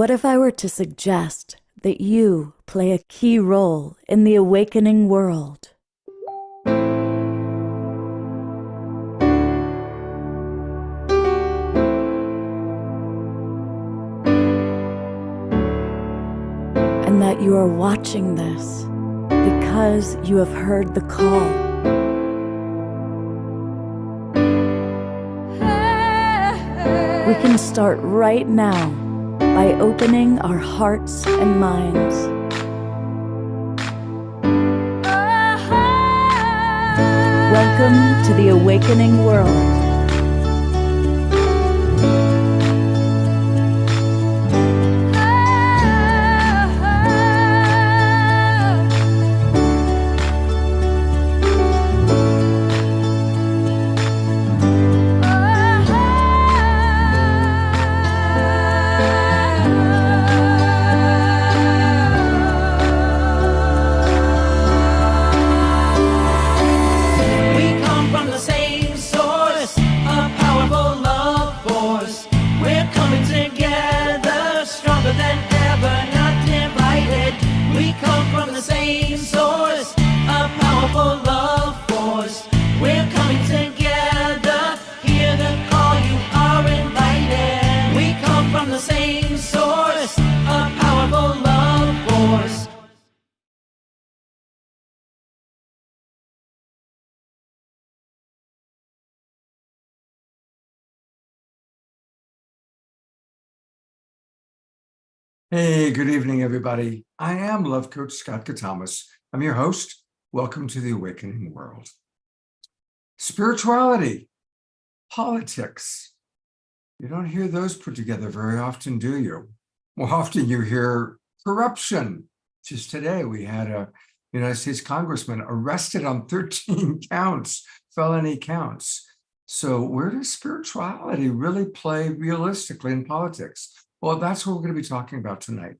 What if I were to suggest that you play a key role in the awakening world? And that you are watching this because you have heard the call. We can start right now by opening our hearts and minds. Welcome to the awakening world. Hey, good evening, everybody. I am Love Coach Scott Katamas. I'm your host. Welcome to the Awakening World. Spirituality, politics. You don't hear those put together very often, do you? More often you hear corruption. Just today, we had a United States congressman arrested on 13 counts, felony counts. So where does spirituality really play realistically in politics? Well, that's what we're going to be talking about tonight.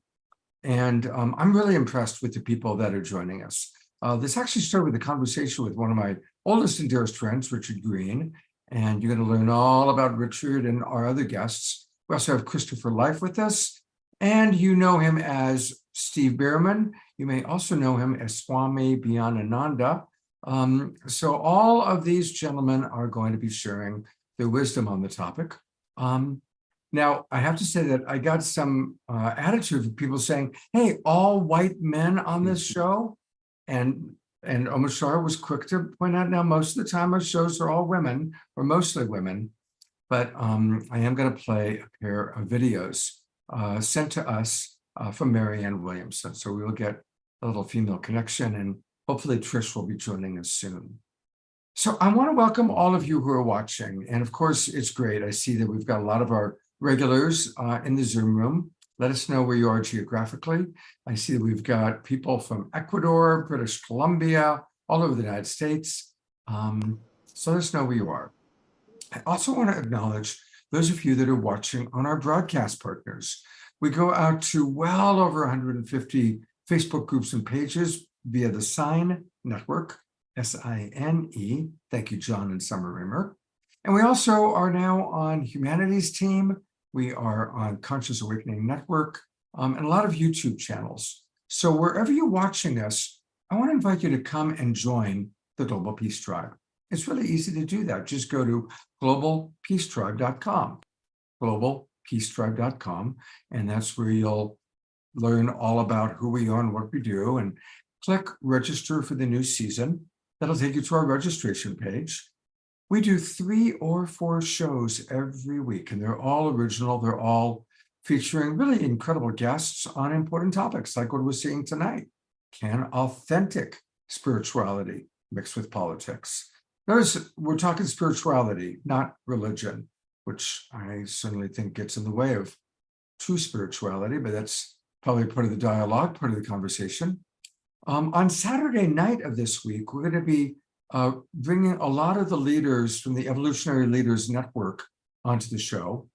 And I'm really impressed with the people that are joining us. This actually started with a conversation with one of my oldest and dearest friends, Richard Green. And you're going to learn all about Richard and our other guests. We also have Christopher Life with us. And you know him as Steve Bierman. You may also know him as Swami Bhyanananda. So all of these gentlemen are going to be sharing their wisdom on the topic. Now, I have to say that I got some attitude from people saying, hey, all white men on this show. And Omashar was quick to point out, now, most of the time our shows are all women, or mostly women. But I am going to play a pair of videos sent to us from Marianne Williamson. So we will get a little female connection, and hopefully Trish will be joining us soon. So I want to welcome all of you who are watching. And of course, it's great. I see that we've got a lot of our regulars in the Zoom room. Let us know where you are geographically. I see that we've got people from Ecuador, British Columbia, all over the United States. So let us know where you are. I also want to acknowledge those of you that are watching on our broadcast partners. We go out to well over 150 Facebook groups and pages via the Sign Network, S-I-N-E. Thank you, John and Summer Rimmer. And we also are now on Humanities Team. We are on Conscious Awakening Network, and a lot of YouTube channels. So wherever you're watching us, I want to invite you to come and join the Global Peace Tribe. It's really easy to do that. Just go to globalpeacetribe.com, globalpeacetribe.com, and that's where you'll learn all about who we are and what we do, and click register for the new season. That'll take you to our registration page. We do 3 or 4 shows every week, and they're all original. They're all featuring really incredible guests on important topics, like what we're seeing tonight. Can authentic spirituality mix with politics? Notice we're talking spirituality, not religion, which I certainly think gets in the way of true spirituality, but that's probably part of the dialogue, part of the conversation. On Saturday night of this week, we're going to be bringing a lot of the leaders from the Evolutionary Leaders Network onto the show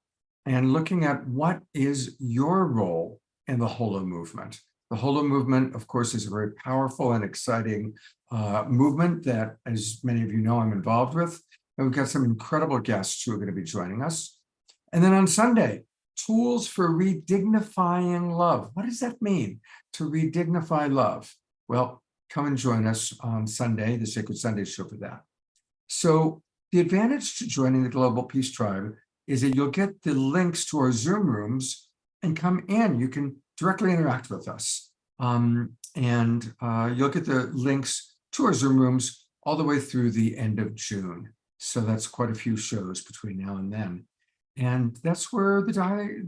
and looking at what is your role in the Holo movement. The Holo movement, of course, is a very powerful and exciting movement that, as many of you know, I'm involved with. And we've got some incredible guests who are going to be joining us. And then on Sunday, Tools for Redignifying Love. What does that mean, to redignify love? Well, come and join us on Sunday, the Sacred Sunday show, for that. So the advantage to joining the Global Peace Tribe is that you'll get the links to our Zoom rooms and come in. You can directly interact with us. You'll get the links to our Zoom rooms all the way through the end of June. So that's quite a few shows between now and then. And that's where the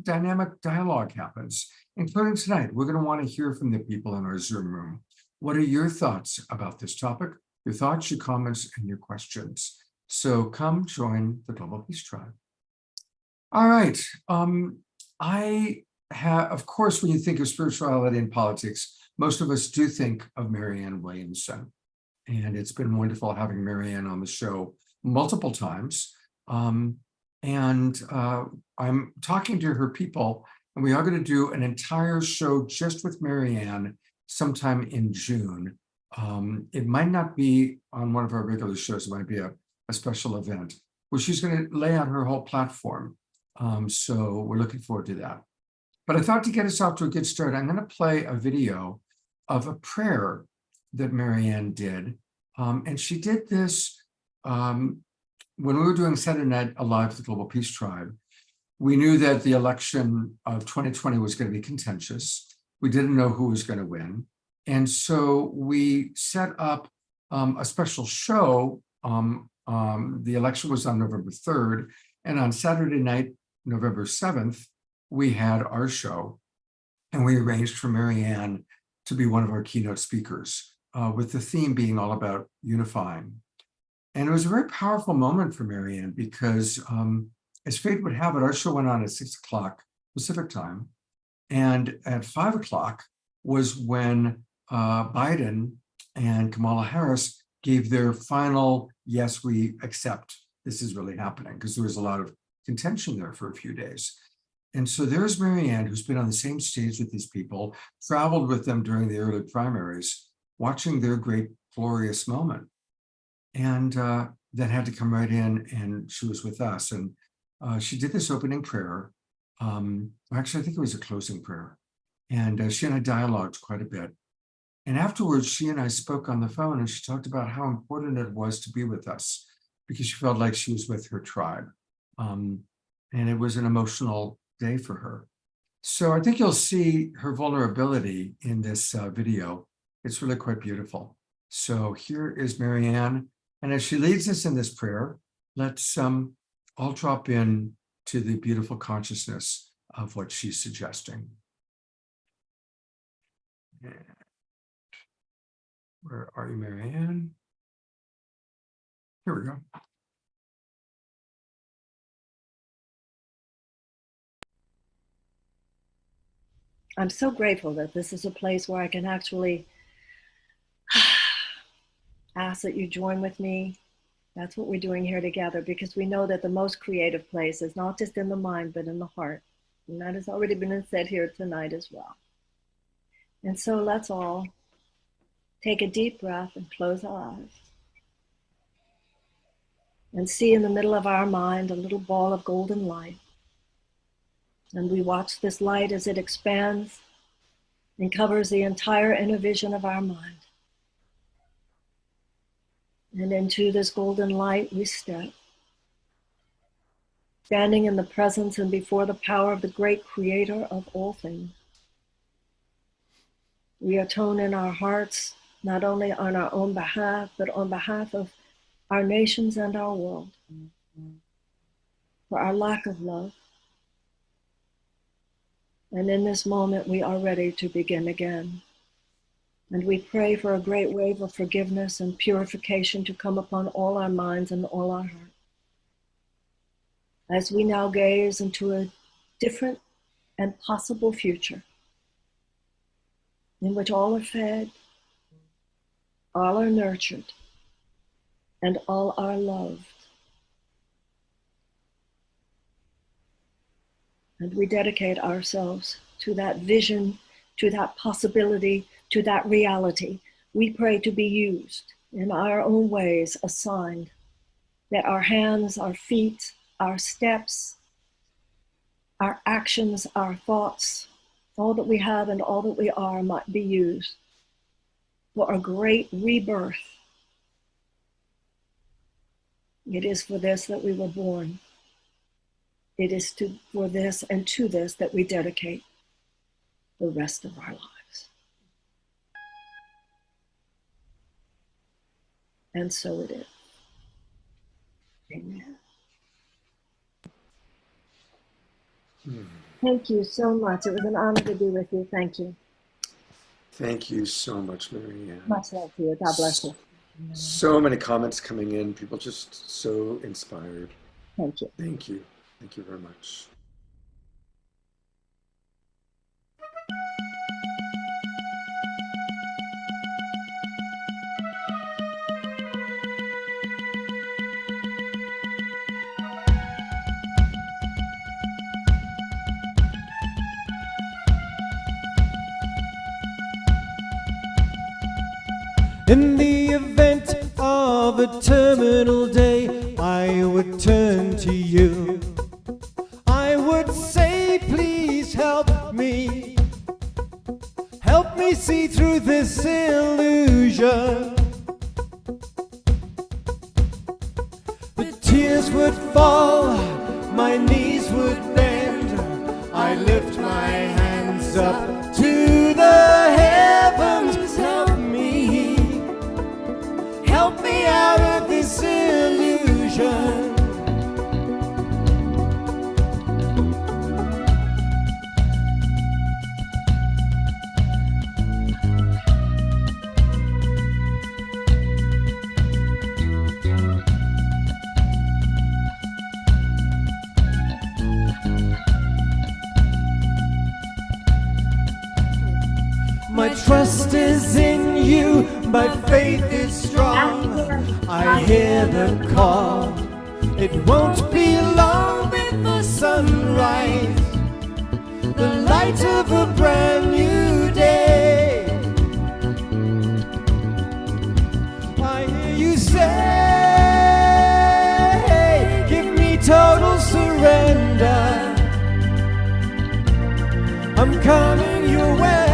dynamic dialogue happens, including tonight. We're going to want to hear from the people in our Zoom room. What are your thoughts about this topic? Your thoughts, your comments, and your questions. So come join the Global Peace Tribe. All right. Of course, when you think of spirituality and politics, most of us do think of Marianne Williamson. And it's been wonderful having Marianne on the show multiple times. I'm talking to her people, and we are going to do an entire show just with Marianne sometime in June. It might not be on one of our regular shows. It might be a special event where she's going to lay out her whole platform. So we're looking forward to that. But I thought, to get us off to a good start, I'm going to play a video of a prayer that Marianne did. And she did this when we were doing Saturday Night Alive with the Global Peace Tribe. We knew that the election of 2020 was going to be contentious. We didn't know who was going to win. And so we set up a special show. The election was on November 3rd. And on Saturday night, November 7th, we had our show. And we arranged for Marianne to be one of our keynote speakers, with the theme being all about unifying. And it was a very powerful moment for Marianne because, as fate would have it, our show went on at 6 o'clock Pacific time. And at 5 o'clock was when Biden and Kamala Harris gave their final, yes, we accept this is really happening, because there was a lot of contention there for a few days. And so there's Marianne, who's been on the same stage with these people, traveled with them during the early primaries, watching their great, glorious moment. And then had to come right in, and she was with us. And she did this opening prayer. Actually, I think it was a closing prayer. And she and I dialogued quite a bit. And afterwards, she and I spoke on the phone, and she talked about how important it was to be with us, because she felt like she was with her tribe. And it was an emotional day for her. So I think you'll see her vulnerability in this video. It's really quite beautiful. So here is Marianne. And as she leads us in this prayer, let's all drop in to the beautiful consciousness of what she's suggesting. And where are you, Marianne? Here we go. I'm so grateful that this is a place where I can actually ask that you join with me. That's what we're doing here together, because we know that the most creative place is not just in the mind, but in the heart. And that has already been said here tonight as well. And so let's all take a deep breath and close our eyes. And see in the middle of our mind a little ball of golden light. And we watch this light as it expands and covers the entire inner vision of our mind. And into this golden light we step, standing in the presence and before the power of the great creator of all things. We atone in our hearts, not only on our own behalf, but on behalf of our nations and our world, for our lack of love. And in this moment, we are ready to begin again. And we pray for a great wave of forgiveness and purification to come upon all our minds and all our hearts. As we now gaze into a different and possible future, in which all are fed, all are nurtured, and all are loved. And we dedicate ourselves to that vision, to that possibility, to that reality. We pray to be used in our own ways assigned, that our hands, our feet, our steps, our actions, our thoughts, all that we have and all that we are might be used for a great rebirth. It is for this that we were born. It is for this and to this that we dedicate the rest of our lives. And so it is. Amen. Thank you so much. It was an honor to be with you. Thank you. Thank you so much, Marianne. Much love to you. God bless you. So many comments coming in. People just so inspired. Thank you. Thank you. Thank you very much. In the event of a terminal day, I would turn to you. I would say, please help me. Help me see through this illusion. The tears would fall, my knees would bend. I lift my hands up to the heavens. Help me. Help me out of this illusion. My trust is in you, my faith is strong. I hear the call, it won't be long with the sunrise, the light of a brand new day. I hear you say, give me total surrender. I'm coming your way.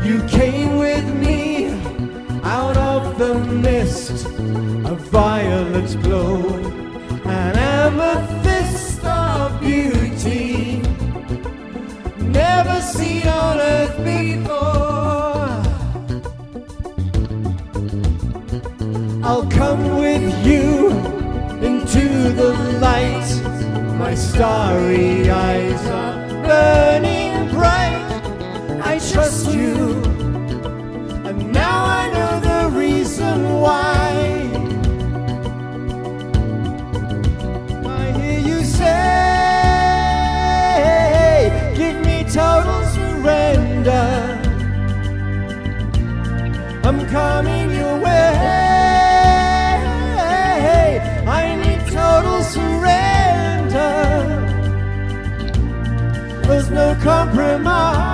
You came with me out of the mist, a violet glow, an amethyst of beauty, never seen on earth before. I'll come with you into the light, my starry eyes are burning bright. I trust you, and now I know the reason why. I hear you say, give me total surrender. I'm coming your way. I need total surrender. There's no compromise.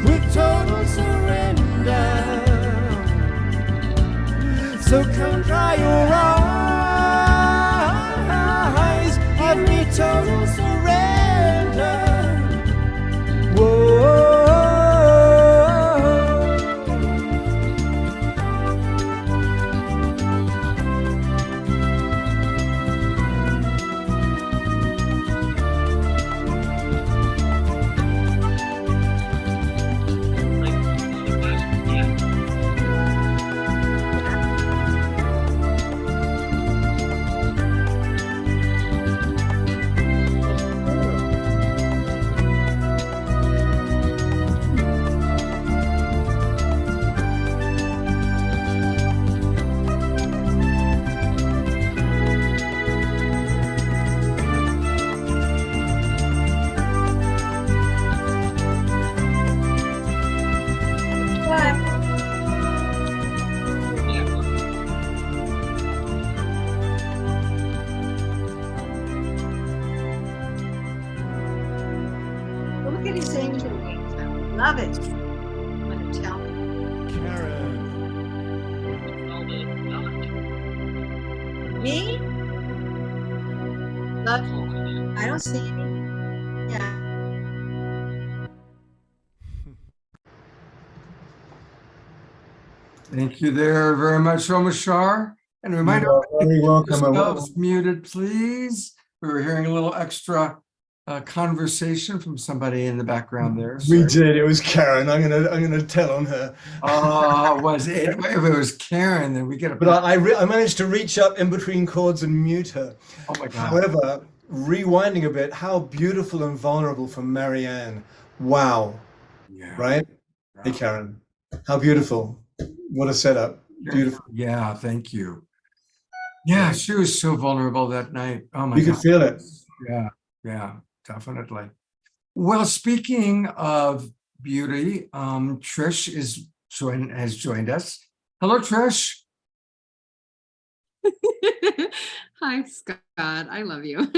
With total surrender. So come dry your eyes, have me total surrender. Whoa. Look at his angel wings. I love it. I'm going to Sandy. Yeah. Thank you there very much, Omashar. And a reminder, Very welcome. yourselves muted, please. We were hearing a little extra conversation from somebody in the background there. We Sorry. did. It was Karen. I'm gonna tell on her. Was it? If it was Karen, then we get a. But I managed to reach up in between chords and mute her. Oh my God. However, rewinding a bit, how beautiful and vulnerable from Marianne. Wow. Yeah. Right? Hey, Karen. How beautiful. What a setup. Beautiful. Yeah, thank you. Yeah, she was so vulnerable that night. Oh my You God. could feel it. Yeah, definitely. Well, speaking of beauty, Trish has joined us. Hello, Trish. Hi, Scott. I love you.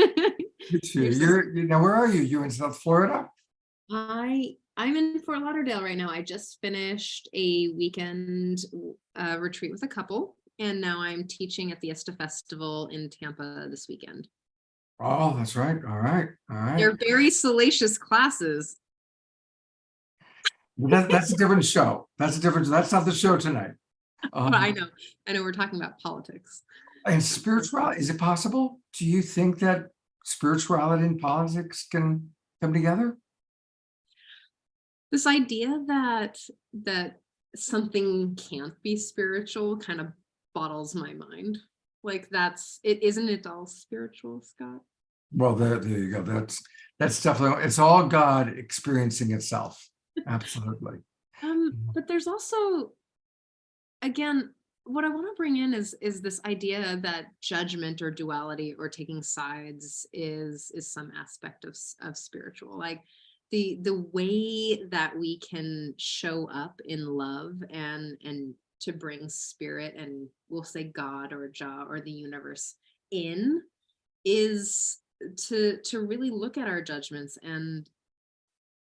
You too. Now, where are you? You're in South Florida? I'm in Fort Lauderdale right now. I just finished a weekend retreat with a couple, and now I'm teaching at the ESTA Festival in Tampa this weekend. Oh, that's right. All right. They're very salacious classes. That's a different show. That's not the show tonight. I know we're talking about politics. And spirituality, is it possible? Do you think that spirituality and politics can come together? This idea that something can't be spiritual kind of boggles my mind. Like isn't it all spiritual, Scott? Well, there you go. That's definitely, it's all God experiencing itself. Absolutely. But there's also, again, what I want to bring in is this idea that judgment or duality or taking sides is some aspect of spiritual. Like the way that we can show up in love and to bring spirit, and we'll say God or Jah or the universe in, is to really look at our judgments. And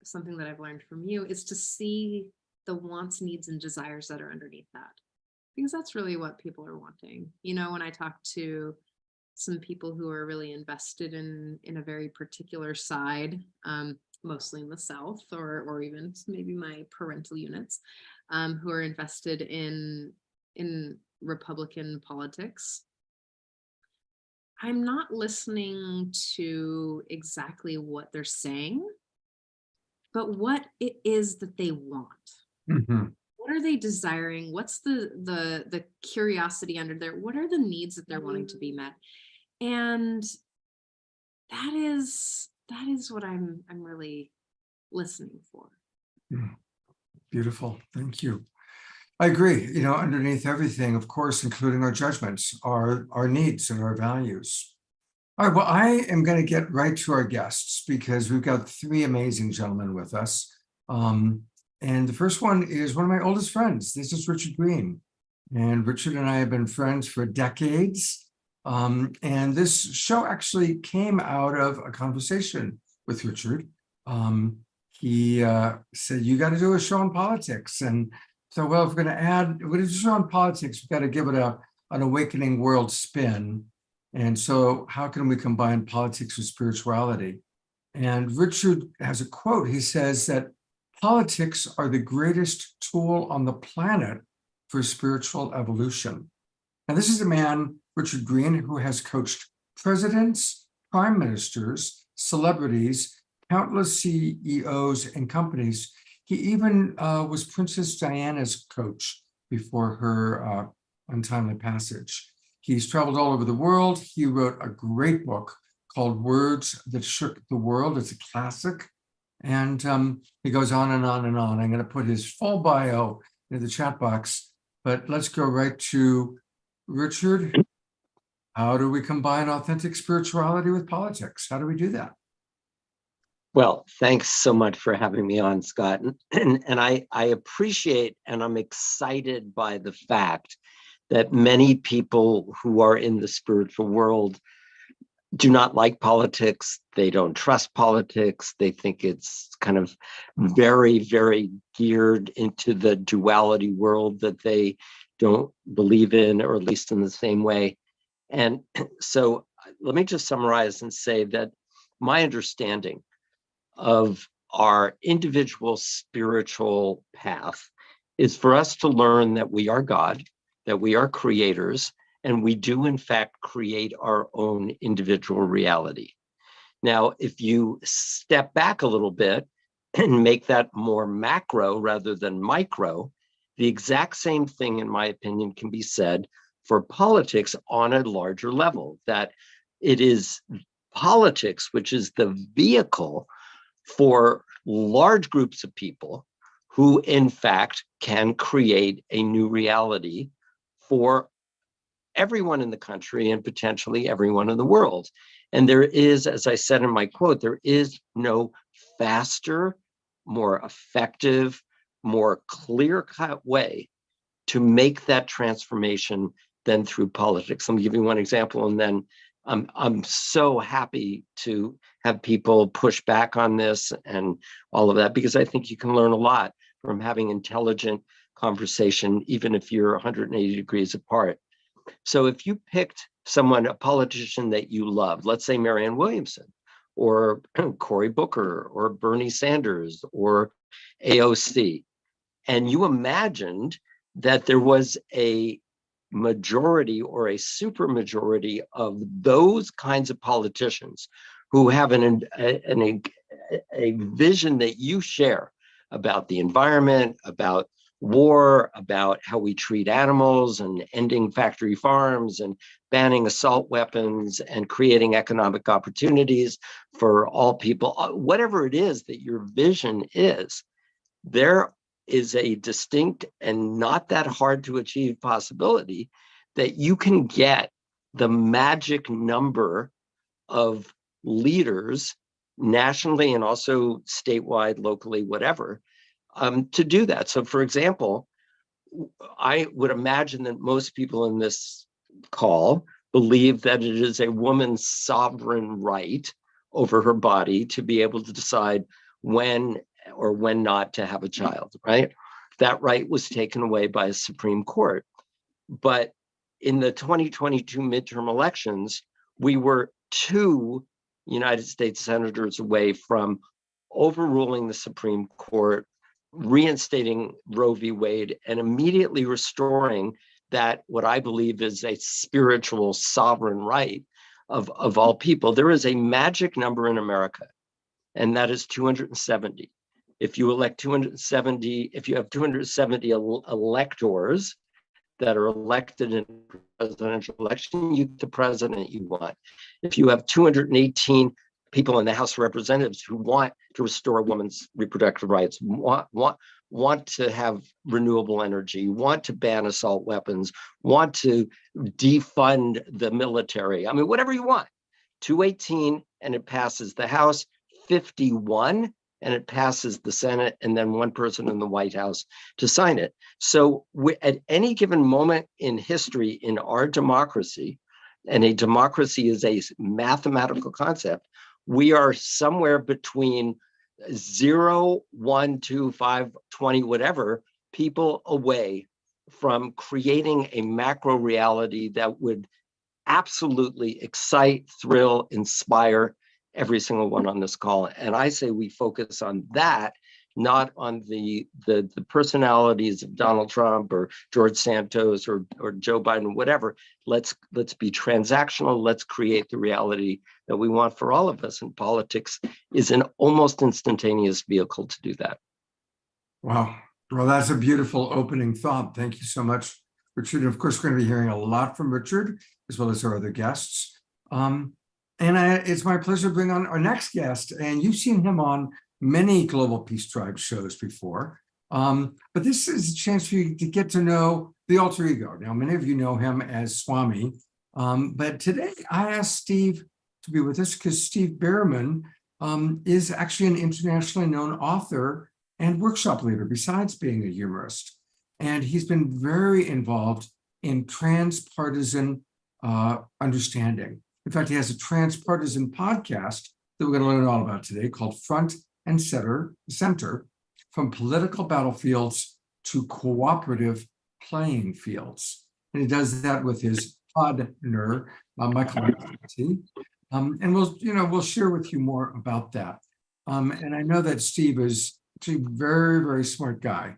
something that I've learned from you is to see the wants, needs, and desires that are underneath that, because that's really what people are wanting. You know, when I talk to some people who are really invested in a very particular side, mostly in the South, or even maybe my parental units, who are invested in Republican politics, I'm not listening to exactly what they're saying, but what it is that they want. Mm-hmm. What are they desiring? What's the curiosity under there? What are the needs that they're wanting to be met? And that is what I'm really listening for. Beautiful. Thank you. I agree. You know, underneath everything, of course, including our judgments, are our needs and our values. All right. Well, I am going to get right to our guests because we've got three amazing gentlemen with us. And the first one is one of my oldest friends. This is Richard Green. And Richard and I have been friends for decades. And this show actually came out of a conversation with Richard. He said, you got to do a show on politics. And so, well, if we're going to do a show on politics, we've got to give it an awakening world spin. And so how can we combine politics with spirituality? And Richard has a quote. He says that politics are the greatest tool on the planet for spiritual evolution. And this is a man, Richard Green, who has coached presidents, prime ministers, celebrities, countless CEOs and companies. He even was Princess Diana's coach before her untimely passage. He's traveled all over the world. He wrote a great book called Words That Shook the World. It's a classic. And he goes on and on and on. I'm going to put his full bio in the chat box, but let's go right to Richard. How do we combine authentic spirituality with politics? How do we do that? Well, thanks so much for having me on, Scott. And I appreciate and I'm excited by the fact that many people who are in the spiritual world do not like politics. They don't trust politics. They think it's kind of very, very geared into the duality world that they don't believe in, or at least in the same way. And so let me just summarize and say that my understanding of our individual spiritual path is for us to learn that we are God, that we are creators, and we do in fact create our own individual reality. Now, if you step back a little bit and make that more macro rather than micro, the exact same thing, in my opinion, can be said for politics on a larger level, that it is politics which is the vehicle for large groups of people who, in fact, can create a new reality for everyone in the country and potentially everyone in the world. And there is, as I said in my quote, there is no faster, more effective, more clear-cut way to make that transformation than through politics. Let me give you one example, and then I'm so happy to have people push back on this and all of that, because I think you can learn a lot from having intelligent conversation, even if you're 180 degrees apart. So if you picked someone, a politician that you loved, let's say Marianne Williamson, or Cory Booker, or Bernie Sanders, or AOC, and you imagined that there was a majority or a supermajority of those kinds of politicians who have a vision that you share about the environment, about war, about how we treat animals, and ending factory farms, and banning assault weapons, and creating economic opportunities for all people, whatever it is that your vision is, there is a distinct and not that hard to achieve possibility that you can get the magic number of leaders nationally and also statewide, locally, whatever, to do that. So for example, I would imagine that most people in this call believe that it is a woman's sovereign right over her body to be able to decide when or when not to have a child, right? That right was taken away by a Supreme Court. But in the 2022 midterm elections, we were 2 United States senators away from overruling the Supreme Court, reinstating Roe v. Wade, and immediately restoring that, what I believe is a spiritual sovereign right of all people. There is a magic number in America, and that is 270. If you elect 270, if you have 270 electors that are elected in presidential election, you get the president you want. If you have 218 people in the House of Representatives who want to restore women's reproductive rights, want to have renewable energy, want to ban assault weapons, want to defund the military, I mean, whatever you want, 218 and it passes the House, 51 and it passes the Senate, and then 1 person in the White House to sign it. So at any given moment in history in our democracy, and a democracy is a mathematical concept, we are somewhere between 0, 1, 2, 5, 20, whatever, people away from creating a macro reality that would absolutely excite, thrill, inspire every single one on this call. And I say we focus on that, not on the personalities of Donald Trump or George Santos or Joe Biden, whatever. Let's be transactional. Let's create the reality that we want for all of us. And politics is an almost instantaneous vehicle to do that. Wow. Well, that's a beautiful opening thought. Thank you so much, Richard. And of course, we're going to be hearing a lot from Richard, as well as our other guests. It's my pleasure to bring on our next guest. And you've seen him on many Global Peace Tribe shows before. But this is a chance for you to get to know the alter ego. Now, many of you know him as Swami. But today I asked Steve to be with us because Steve Behrman is actually an internationally known author and workshop leader, besides being a humorist. And he's been very involved in transpartisan understanding. In fact, he has a transpartisan podcast that we're going to learn all about today called Front and Center, from Political Battlefields to Cooperative Playing Fields. And he does that with his partner, Michael McCarthy. And we'll share with you more about that. And I know that Steve is a very, very smart guy.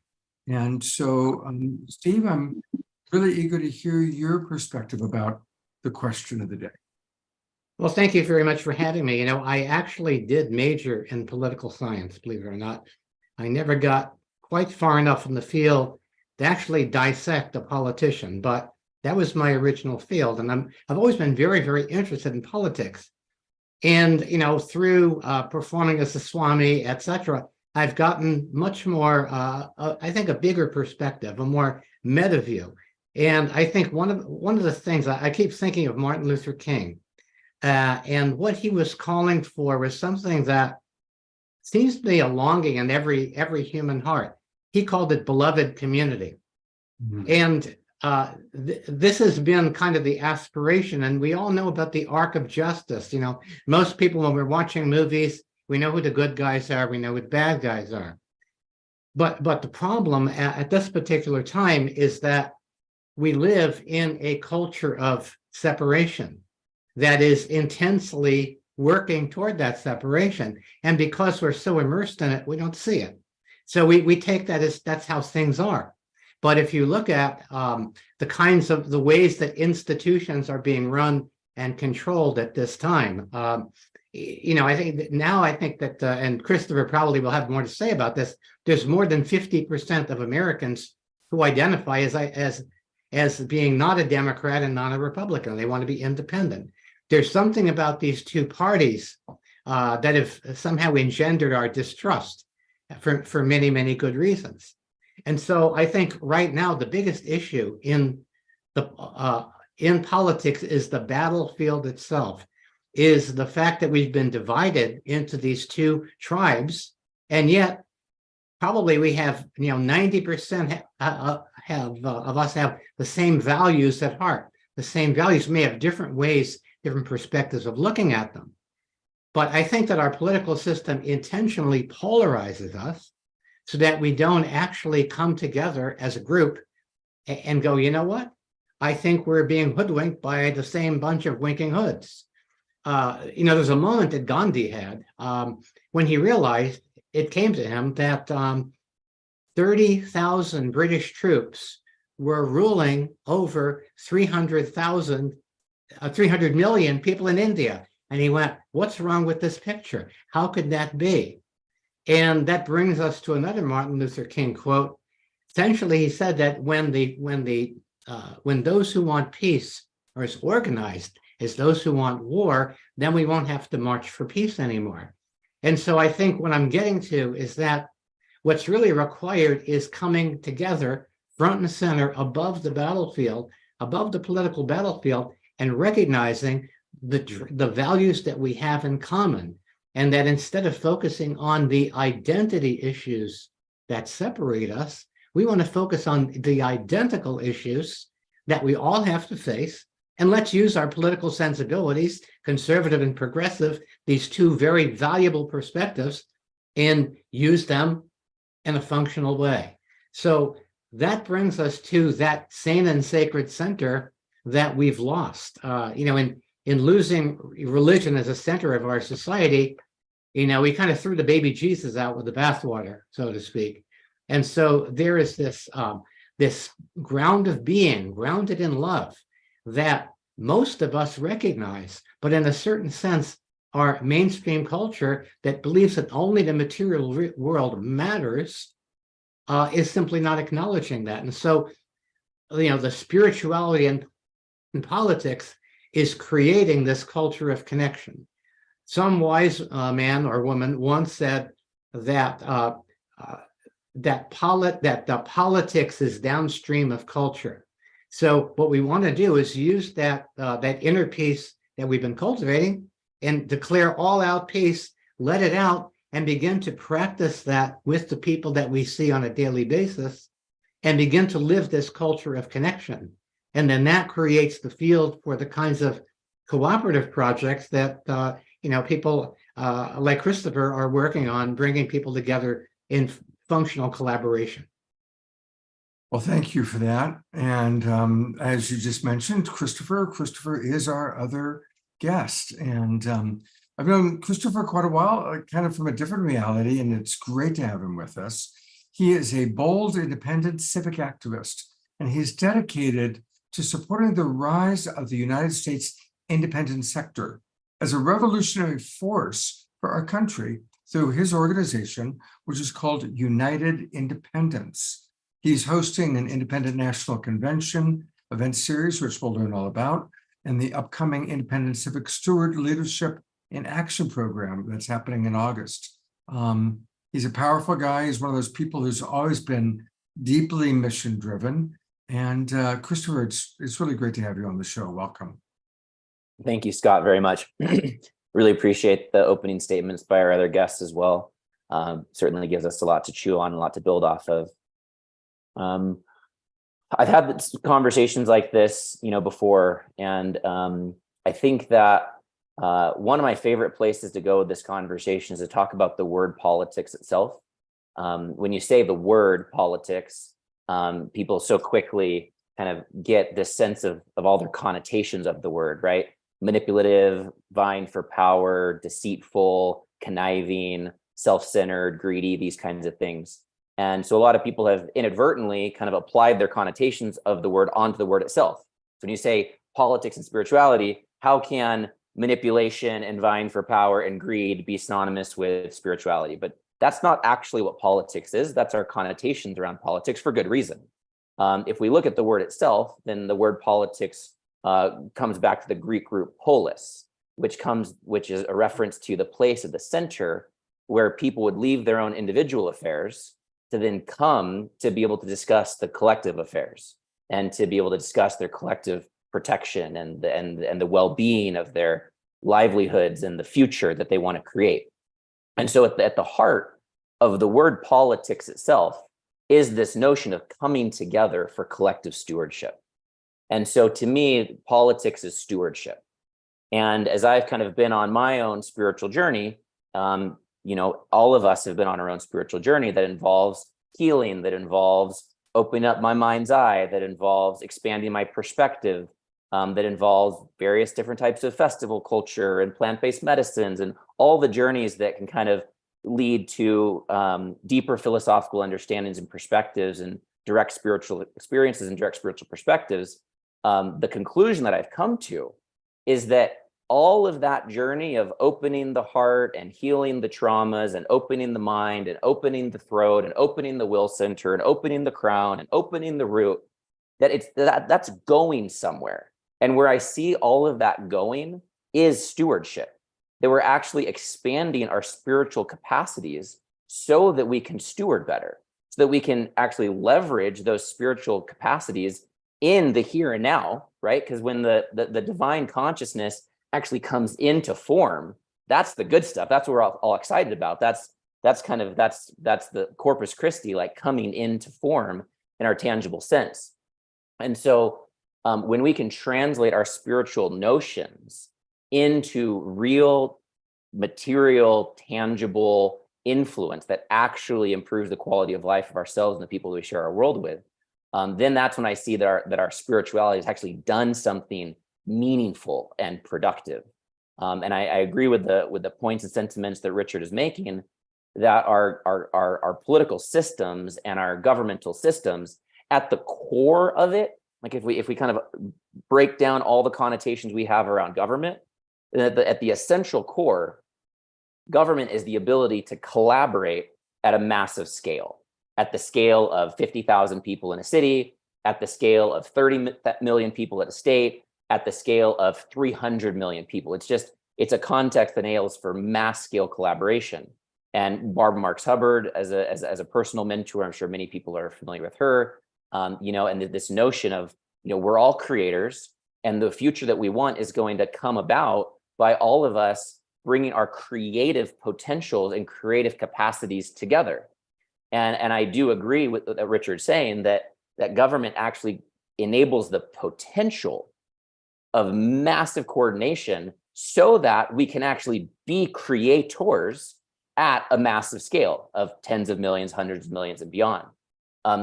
And so, Steve, I'm really eager to hear your perspective about the question of the day. Well, thank you very much for having me. I actually did major in political science, believe it or not. I never got quite far enough in the field to actually dissect a politician, but that was my original field. And I've always been very, very interested in politics. And, through performing as a Swami, etc., I've gotten much more, I think, a bigger perspective, a more meta view. And I think one of the things I keep thinking of Martin Luther King, and what he was calling for was something that seems to be a longing in every human heart. He called it beloved community. And this has been kind of the aspiration, and we all know about the arc of justice. Most people, when we're watching movies, we know who the good guys are, we know who the bad guys are. But the problem at this particular time is that we live in a culture of separation that is intensely working toward that separation. And because we're so immersed in it, we don't see it. So we take that as that's how things are. But if you look at the ways that institutions are being run and controlled at this time, I think that, and Christopher probably will have more to say about this, there's more than 50% of Americans who identify as being not a Democrat and not a Republican. They want to be independent. There's something about these two parties that have somehow engendered our distrust for many, many good reasons. And so I think right now the biggest issue in politics is the battlefield itself, is the fact that we've been divided into these two tribes, and yet probably we have 90% of us have the same values at heart. The same values may have different ways, different perspectives of looking at them. But I think that our political system intentionally polarizes us so that we don't actually come together as a group and go, you know what? I think we're being hoodwinked by the same bunch of winking hoods. There's a moment that Gandhi had when he realized, it came to him that 30,000 British troops were ruling over 300 million people in India. And he went, what's wrong with this picture? How could that be? And that brings us to another Martin Luther King quote. Essentially, he said that when those who want peace are as organized as those who want war, then we won't have to march for peace anymore. And so I think what I'm getting to is that what's really required is coming together front and center above the battlefield, above the political battlefield, and recognizing the values that we have in common. And that instead of focusing on the identity issues that separate us, we want to focus on the identical issues that we all have to face. And let's use our political sensibilities, conservative and progressive, these two very valuable perspectives, and use them in a functional way. So that brings us to that sane and sacred center that we've lost. In losing religion as a center of our society, we kind of threw the baby Jesus out with the bathwater, so to speak. And so there is this ground of being, grounded in love, that most of us recognize, but in a certain sense, our mainstream culture that believes that only the material world matters is simply not acknowledging that. And so, the spirituality in politics is creating this culture of connection. Some wise man or woman once said that politics is downstream of culture. So what we want to do is use that inner peace that we've been cultivating and declare all out peace, let it out, and begin to practice that with the people that we see on a daily basis, and begin to live this culture of connection. And then that creates the field for the kinds of cooperative projects that people like Christopher are working on, bringing people together in functional collaboration. Well, thank you for that. And as you just mentioned, Christopher is our other guest. And I've known Christopher quite a while, kind of from a different reality, and it's great to have him with us. He is a bold, independent civic activist, and he's dedicated to supporting the rise of the United States independent sector as a revolutionary force for our country through his organization, which is called United Independence. He's hosting an independent national convention event series, which we'll learn all about, and the upcoming Independent Civic Steward Leadership in Action program that's happening in August. He's a powerful guy. He's one of those people who's always been deeply mission driven. And Christopher, it's really great to have you on the show. Welcome. Thank you, Scott, very much. Really appreciate the opening statements by our other guests as well. Certainly gives us a lot to chew on, a lot to build off of. I've had conversations like this, before, and I think that one of my favorite places to go with this conversation is to talk about the word politics itself. When you say the word politics, people so quickly kind of get this sense of all their connotations of the word, right? Manipulative, vying for power, deceitful, conniving, self-centered, greedy, these kinds of things. And so a lot of people have inadvertently kind of applied their connotations of the word onto the word itself. So when you say politics and spirituality, how can manipulation and vying for power and greed be synonymous with spirituality? But that's not actually what politics is. That's our connotations around politics for good reason. If we look at the word itself, then the word politics comes back to the Greek root polis, which is a reference to the place of the center where people would leave their own individual affairs to then come to be able to discuss the collective affairs and to be able to discuss their collective protection and the well-being of their livelihoods and the future that they want to create. And so at the heart of the word politics itself is this notion of coming together for collective stewardship. And so to me, politics is stewardship. And as I've kind of been on my own spiritual journey, all of us have been on our own spiritual journey that involves healing, that involves opening up my mind's eye, that involves expanding my perspective, that involves various different types of festival culture and plant-based medicines and all the journeys that can kind of lead to deeper philosophical understandings and perspectives and direct spiritual experiences and direct spiritual perspectives. The conclusion that I've come to is that all of that journey of opening the heart and healing the traumas and opening the mind and opening the throat and opening the will center and opening the crown and opening the root, that's going somewhere. And where I see all of that going is stewardship, that we're actually expanding our spiritual capacities so that we can steward better, so that we can actually leverage those spiritual capacities in the here and now, right? Because when the divine consciousness actually comes into form, that's the good stuff. That's what we're all excited about. That's the Corpus Christi, like coming into form in our tangible sense. And so when we can translate our spiritual notions into real material, tangible influence that actually improves the quality of life of ourselves and the people we share our world with, then that's when I see that our spirituality has actually done something meaningful and productive. And I agree with the points and sentiments that Richard is making, that our political systems and our governmental systems, at the core of it, like if we kind of break down all the connotations we have around government, at the essential core, government is the ability to collaborate at a massive scale, at the scale of 50,000 people in a city, at the scale of 30 million people at a state, at the scale of 300 million people. It's a context that enables for mass scale collaboration. And Barbara Marx Hubbard, as a personal mentor, I'm sure many people are familiar with her, and this notion of, we're all creators, and the future that we want is going to come about by all of us bringing our creative potentials and creative capacities together. And I do agree with Richard saying that government actually enables the potential of massive coordination so that we can actually be creators at a massive scale of tens of millions, hundreds of millions, and beyond.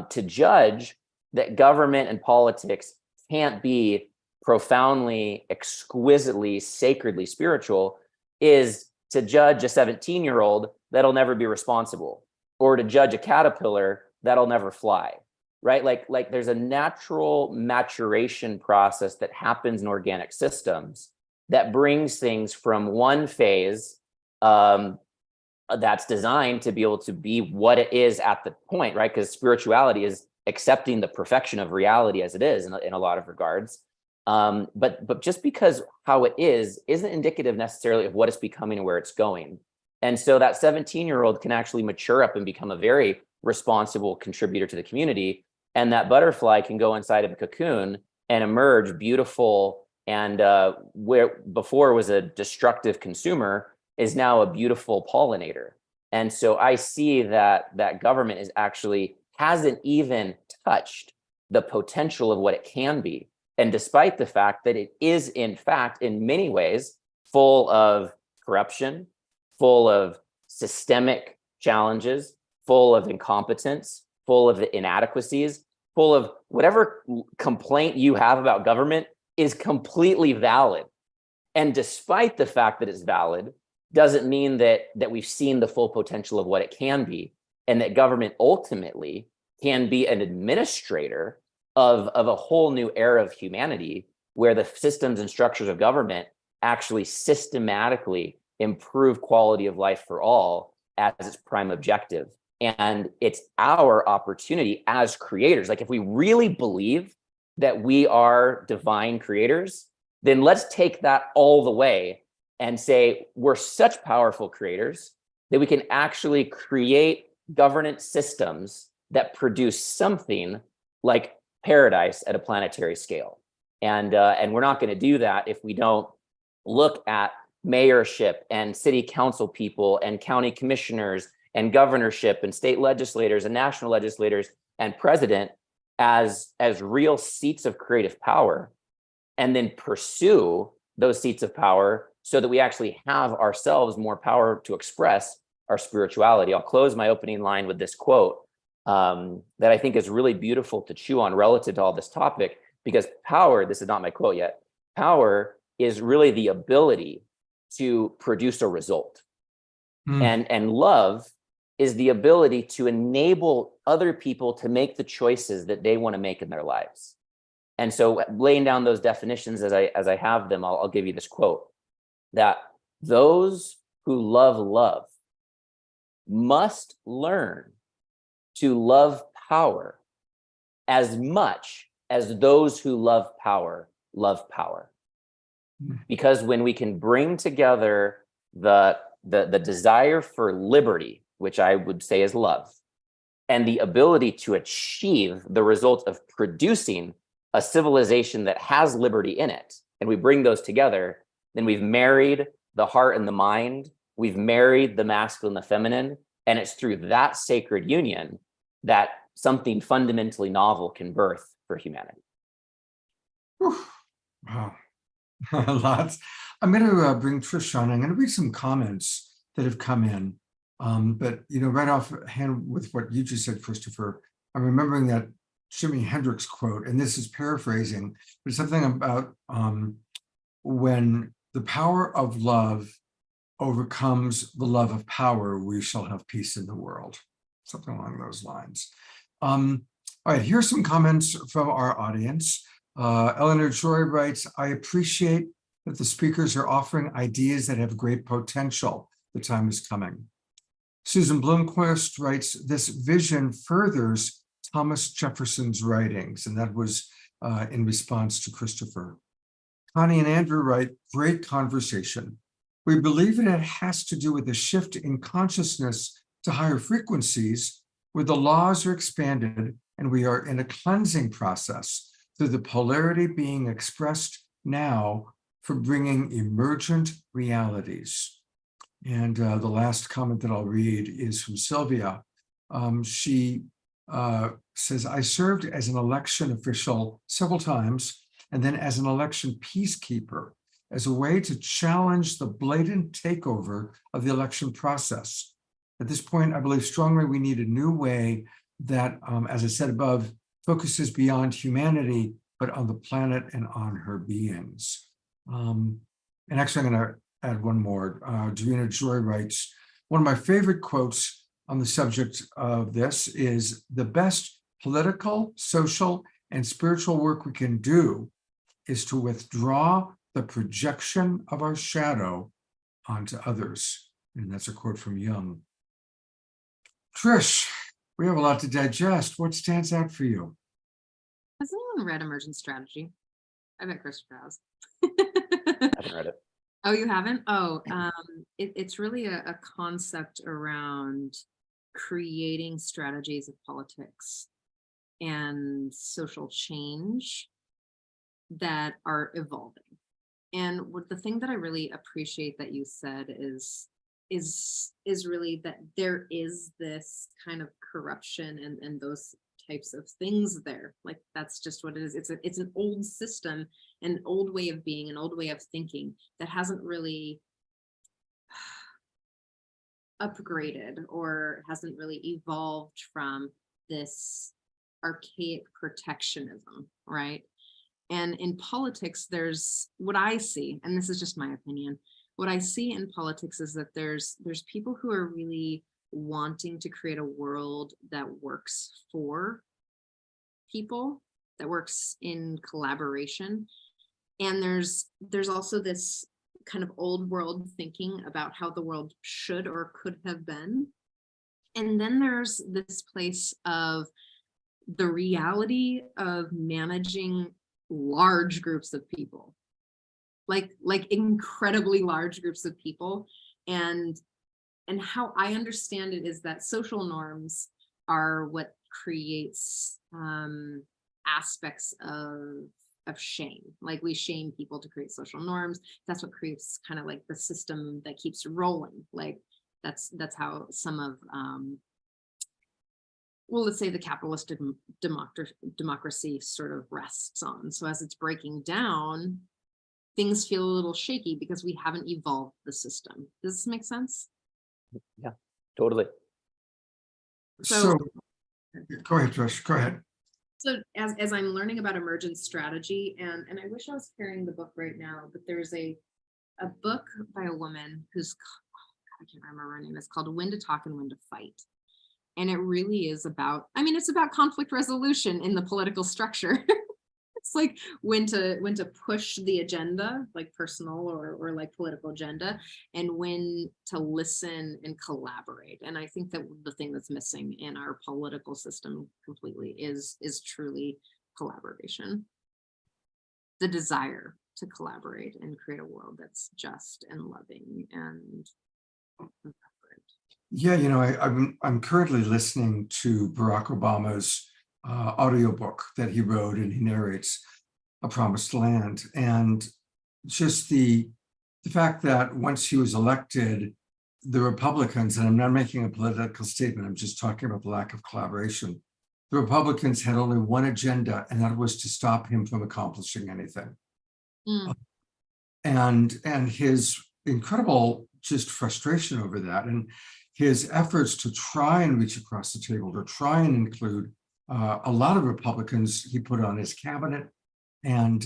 To judge that government and politics can't be profoundly, exquisitely, sacredly spiritual is to judge a 17-year-old that'll never be responsible, or to judge a caterpillar that'll never fly, right? Like there's a natural maturation process that happens in organic systems that brings things from one phase that's designed to be able to be what it is at the point, right? Because spirituality is accepting the perfection of reality as it is in a lot of regards. But just because how it is isn't indicative necessarily of what it's becoming and where it's going. And so that 17-year-old can actually mature up and become a very responsible contributor to the community. And that butterfly can go inside of a cocoon and emerge beautiful. And where before was a destructive consumer is now a beautiful pollinator. And so I see that government is actually hasn't even touched the potential of what it can be. And despite the fact that it is, in fact, in many ways, full of corruption, full of systemic challenges, full of incompetence, full of inadequacies, full of whatever complaint you have about government is completely valid. And despite the fact that it's valid, doesn't mean that we've seen the full potential of what it can be, and that government ultimately can be an administrator of a whole new era of humanity, where the systems and structures of government actually systematically improve quality of life for all as its prime objective. And it's our opportunity as creators. Like, if we really believe that we are divine creators, then let's take that all the way and say we're such powerful creators that we can actually create governance systems that produce something like paradise at a planetary scale. And we're not going to do that if we don't look at mayorship and city council people and county commissioners and governorship and state legislators and national legislators and president as real seats of creative power, and then pursue those seats of power so that we actually have ourselves more power to express our spirituality. I'll close my opening line with this quote that I think is really beautiful to chew on relative to all this topic, because power, this is not my quote yet, power is really the ability to produce a result. And love is the ability to enable other people to make the choices that they want to make in their lives. And so, laying down those definitions as I have them, I'll give you this quote, that those who love must learn to love power as much as those who love power. Because when we can bring together the desire for liberty, which I would say is love, and the ability to achieve the result of producing a civilization that has liberty in it, and we bring those together, then we've married the heart and the mind, we've married the masculine and the feminine, and it's through that sacred union that something fundamentally novel can birth for humanity. Wow. Lots. I'm going to bring Trish on. I'm going to read some comments that have come in. But, right offhand with what you just said, Christopher, I'm remembering that Jimi Hendrix quote, and this is paraphrasing, but something about when the power of love overcomes the love of power, we shall have peace in the world. Something along those lines. All right, here's some comments from our audience. Eleanor Joy writes, I appreciate that the speakers are offering ideas that have great potential. The time is coming. Susan Blomquist writes, this vision furthers Thomas Jefferson's writings, and that was in response to Christopher. Connie and Andrew write, great conversation. We believe that it has to do with a shift in consciousness to higher frequencies, where the laws are expanded and we are in a cleansing process through the polarity being expressed now for bringing emergent realities. And the last comment that I'll read is from Sylvia. She says, I served as an election official several times, and then as an election peacekeeper, as a way to challenge the blatant takeover of the election process. At this point, I believe strongly we need a new way that, as I said above, focuses beyond humanity but on the planet and on her beings. And actually, I'm going to add one more. Davina Joy writes, one of my favorite quotes on the subject of this is, the best political, social, and spiritual work we can do is to withdraw the projection of our shadow onto others. And that's a quote from Jung. Trish, we have a lot to digest. What stands out for you? Has anyone read Emergent Strategy? I bet Christopher has. I haven't read it. Oh, you haven't? Oh, it's really a concept around creating strategies of politics and social change that are evolving. And the thing that I really appreciate that you said is really that there is this kind of corruption and those types of things there. Like, that's just what it is. It's an old system, an old way of being, an old way of thinking that hasn't really upgraded or hasn't really evolved from this archaic protectionism, right? And in politics, there's what I see, and this is just my opinion, what I see in politics is that there's people who are really wanting to create a world that works for people, that works in collaboration. And there's also this kind of old world thinking about how the world should or could have been. And then there's this place of the reality of managing large groups of people, like incredibly large groups of people. And how I understand it is that social norms are what creates aspects of shame. Like, we shame people to create social norms. That's what creates kind of like the system that keeps rolling. Like, that's how some of well, let's say the capitalist democracy sort of rests on. So as it's breaking down, things feel a little shaky because we haven't evolved the system. Does this make sense? Yeah, totally. So go ahead, Trish, go ahead. So as I'm learning about emergent strategy, and I wish I was carrying the book right now, but there's a book by a woman who's, I can't remember her name, it's called When to Talk and When to Fight. And it really is about, I mean, it's about conflict resolution in the political structure. It's like when to push the agenda, like personal or like political agenda, and when to listen and collaborate. And I think that the thing that's missing in our political system completely is truly collaboration. The desire to collaborate and create a world that's just and loving and Yeah, you know, I'm currently listening to Barack Obama's audiobook that he wrote, and he narrates A Promised Land. And just the fact that once he was elected, the Republicans, and I'm not making a political statement, I'm just talking about the lack of collaboration. The Republicans had only one agenda, and that was to stop him from accomplishing anything. And his incredible just frustration over that, and his efforts to try and reach across the table, to try and include a lot of Republicans he put on his cabinet, and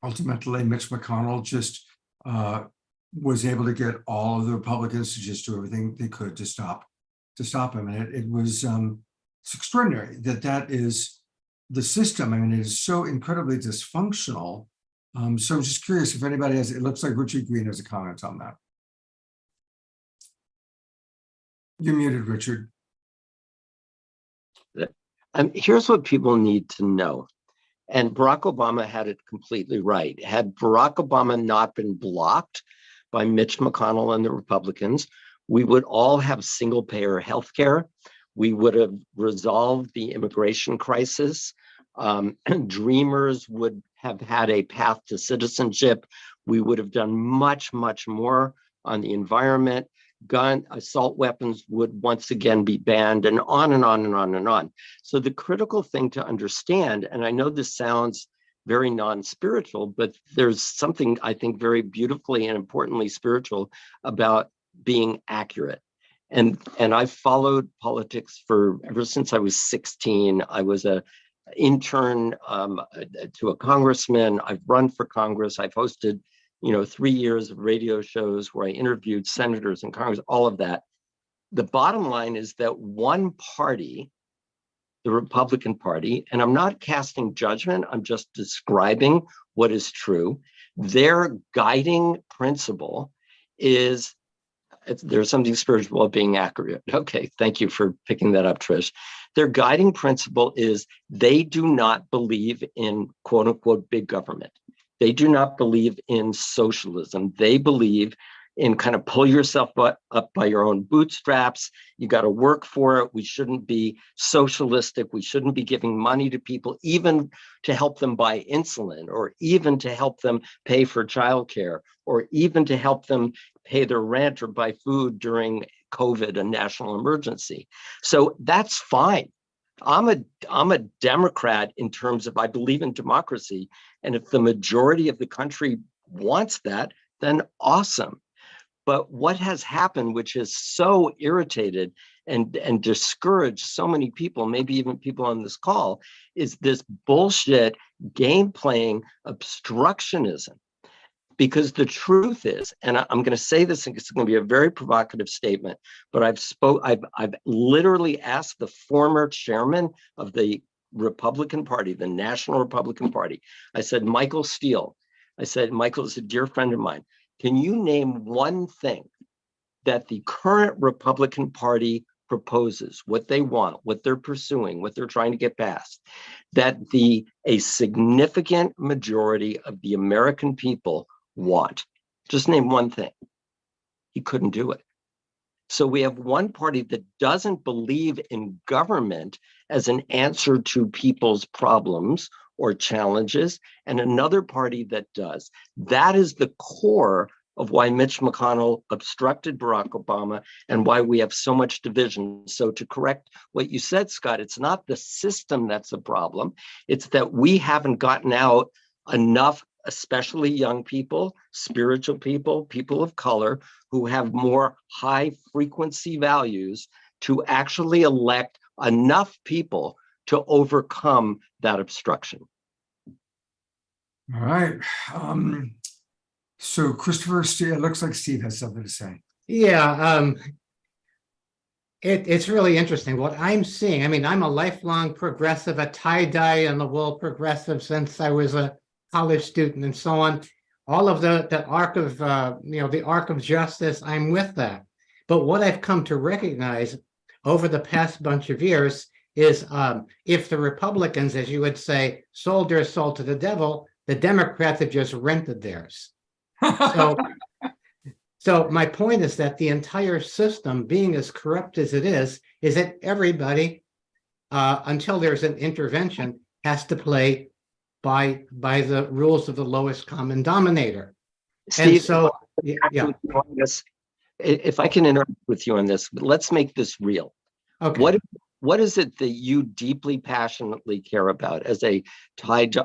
ultimately Mitch McConnell just was able to get all of the Republicans to just do everything they could to stop him. And it was it's extraordinary that is the system. I mean, it is so incredibly dysfunctional. So I'm just curious if anybody has. It looks like Richard Green has a comment on that. You're muted, Richard. Here's what people need to know. And Barack Obama had it completely right. Had Barack Obama not been blocked by Mitch McConnell and the Republicans, we would all have single-payer health care. We would have resolved the immigration crisis. Dreamers would have had a path to citizenship. We would have done much, much more on the environment. Assault weapons would once again be banned, and on and on and on and on. So the critical thing to understand, and I know this sounds very non-spiritual, but there's something I think very beautifully and importantly spiritual about being accurate. And I've followed politics ever since I was 16. I was a intern to a congressman. I've run for Congress. I've hosted, 3 years of radio shows where I interviewed senators and Congress, all of that. The bottom line is that one party, the Republican Party, and I'm not casting judgment, I'm just describing what is true. Their guiding principle is, there's something spiritual about being accurate. Okay, thank you for picking that up, Trish. Their guiding principle is they do not believe in quote unquote big government. They do not believe in socialism. They believe in kind of pull yourself up by your own bootstraps. You got to work for it. We shouldn't be socialistic. We shouldn't be giving money to people, even to help them buy insulin, or even to help them pay for childcare, or even to help them pay their rent or buy food during COVID, a national emergency. So that's fine. I'm a Democrat in terms of I believe in democracy. And if the majority of the country wants that, then awesome. But what has happened, which has so irritated and discouraged so many people, maybe even people on this call, is this bullshit game playing obstructionism. Because the truth is, and I'm going to say this, and it's going to be a very provocative statement, but I've literally asked the former chairman of the Republican Party, the National Republican Party. I said, Michael Steele, Michael is a dear friend of mine. Can you name one thing that the current Republican Party proposes, what they want, what they're pursuing, what they're trying to get past, that a significant majority of the American people want? Just name one thing. He couldn't do it. So we have one party that doesn't believe in government as an answer to people's problems or challenges, and another party that does. That is the core of why Mitch McConnell obstructed Barack Obama and why we have so much division. So to correct what you said, Scott, it's not the system that's a problem. It's that we haven't gotten out enough, especially young people, spiritual people, people of color, who have more high frequency values to actually elect enough people to overcome that obstruction. All right. So Christopher, Steve, it looks like Steve has something to say. Yeah, it's really interesting what I'm seeing. I mean, I'm a lifelong progressive, a tie-dye on the wall progressive since I was a college student and so on. All of the arc of the arc of justice, I'm with that. But what I've come to recognize over the past bunch of years is if the Republicans, as you would say, sold their soul to the devil, the Democrats have just rented theirs. So my point is that the entire system, being as corrupt as it is that everybody, until there's an intervention, has to play by the rules of the lowest common denominator. Steve, and so, if I can interact with you on this, let's make this real. Okay. What is it that you deeply, passionately care about as a tied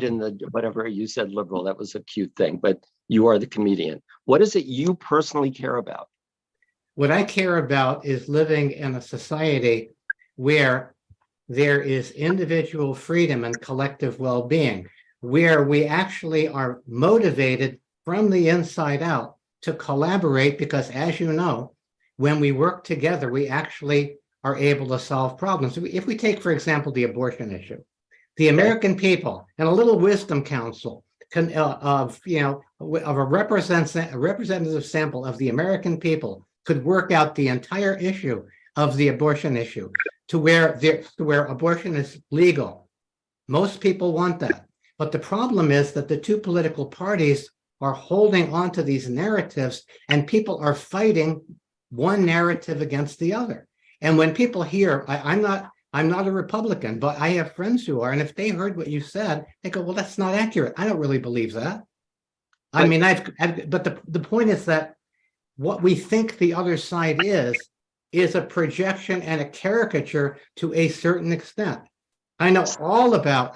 in the, whatever you said, liberal, that was a cute thing, but you are the comedian. What is it you personally care about? What I care about is living in a society where there is individual freedom and collective well-being, where we actually are motivated from the inside out to collaborate, because as you know, when we work together, we actually are able to solve problems. If we take, for example, the abortion issue, the American people and a little wisdom council of a representative sample of the American people could work out the entire issue of the abortion issue to where abortion is legal. Most people want that. But the problem is that the two political parties are holding on to these narratives, and people are fighting one narrative against the other. And when people hear, I'm not a Republican, but I have friends who are, and if they heard what you said, they go, well, that's not accurate. I don't really believe that. I mean, but the point is that what we think the other side is a projection and a caricature to a certain extent. I know all about